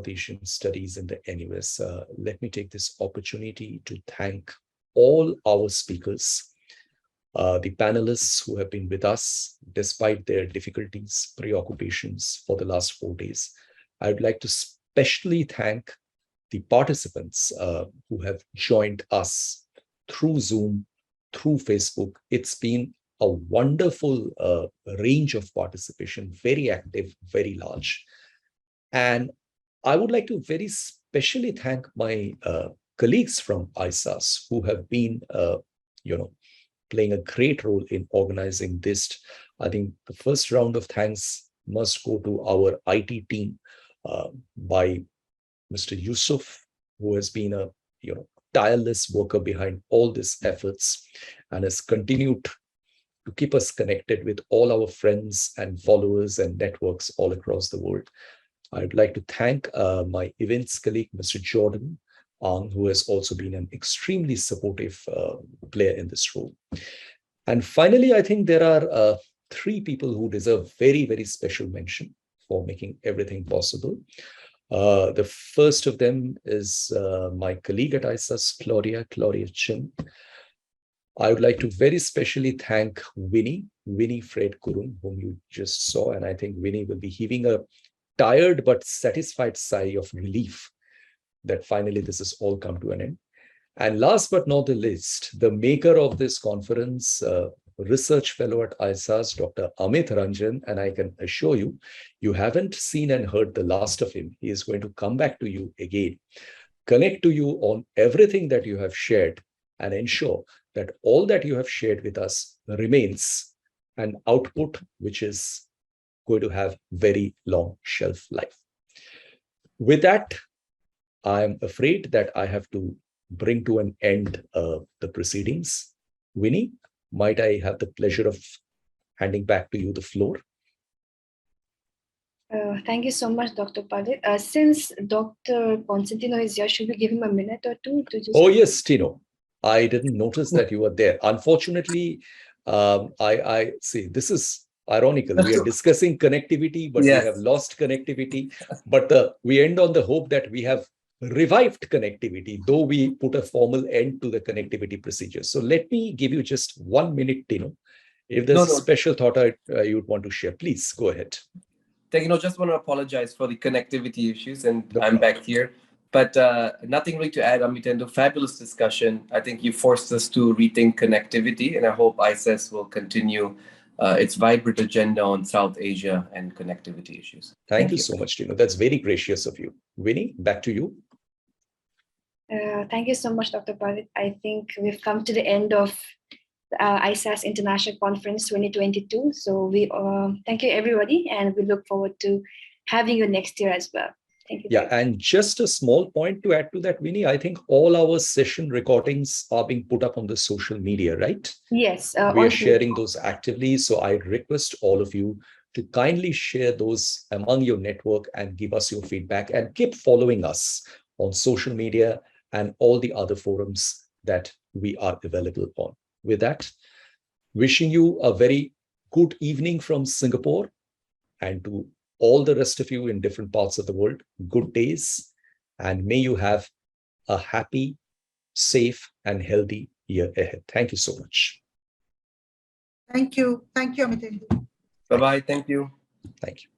Asian Studies in the NUS, let me take this opportunity to thank all our speakers, the panelists who have been with us despite their difficulties, preoccupations for the last 4 days. I would like to especially thank the participants who have joined us through Zoom, through Facebook. It's been a wonderful range of participation, very active, very large. And I would like to very specially thank my colleagues from ISAS who have been, playing a great role in organizing this. I think the first round of thanks must go to our IT team by Mr. Yusuf, who has been a tireless worker behind all these efforts and has continued to keep us connected with all our friends and followers and networks all across the world. I'd like to thank my events colleague, Mr. Jordan, who has also been an extremely supportive player in this role. And finally, I think there are 3 people who deserve very, very special mention for making everything possible. The first of them is my colleague at ISAS, Claudia Chin. I would like to very specially thank Winnie Fred Kurun, whom you just saw. And I think Winnie will be heaving a tired but satisfied sigh of relief that finally this has all come to an end. And last but not the least, the maker of this conference, research fellow at ISAS, Dr. Amit Ranjan, and I can assure you, you haven't seen and heard the last of him. He is going to come back to you again, connect to you on everything that you have shared, and ensure that all that you have shared with us remains an output which is going to have very long shelf life. With that, I'm afraid that I have to bring to an end the proceedings. Winnie, might I have the pleasure of handing back to you the floor? Thank you so much, Dr. Pandit. Since Dr. Constantino is here, should we give him a minute or two to just... Oh, yes, Tino. I didn't notice that you were there. Unfortunately, I see, this is ironical. We are discussing connectivity, but Yes. we have lost connectivity. But we end on the hope that we have revived connectivity, though we put a formal end to the connectivity procedure. So let me give you just 1 minute, Tino. If there's a special thought you would want to share, please go ahead. Just want to apologize for the connectivity issues, and I'm back here. But nothing really to add, Amitendo. Fabulous discussion. I think you forced us to rethink connectivity, and I hope ISAS will continue its vibrant agenda on South Asia and connectivity issues. Thank you so much, Tino. That's very gracious of you. Winnie, back to you. Thank you so much, Dr. Pandit. I think we've come to the end of ISAS International Conference 2022. So we thank you, everybody, and we look forward to having you next year as well. Thank you. Yeah, and just a small point to add to that, Winnie, I think all our session recordings are being put up on the social media, right? Yes. We are sharing those actively. So I request all of you to kindly share those among your network and give us your feedback, and keep following us on social media and all the other forums that we are available on. With that, wishing you a very good evening from Singapore, and to all the rest of you in different parts of the world, good days, and may you have a happy, safe, and healthy year ahead. Thank you so much. Thank you. Thank you, Amitendo. Bye-bye. Thank you. Thank you.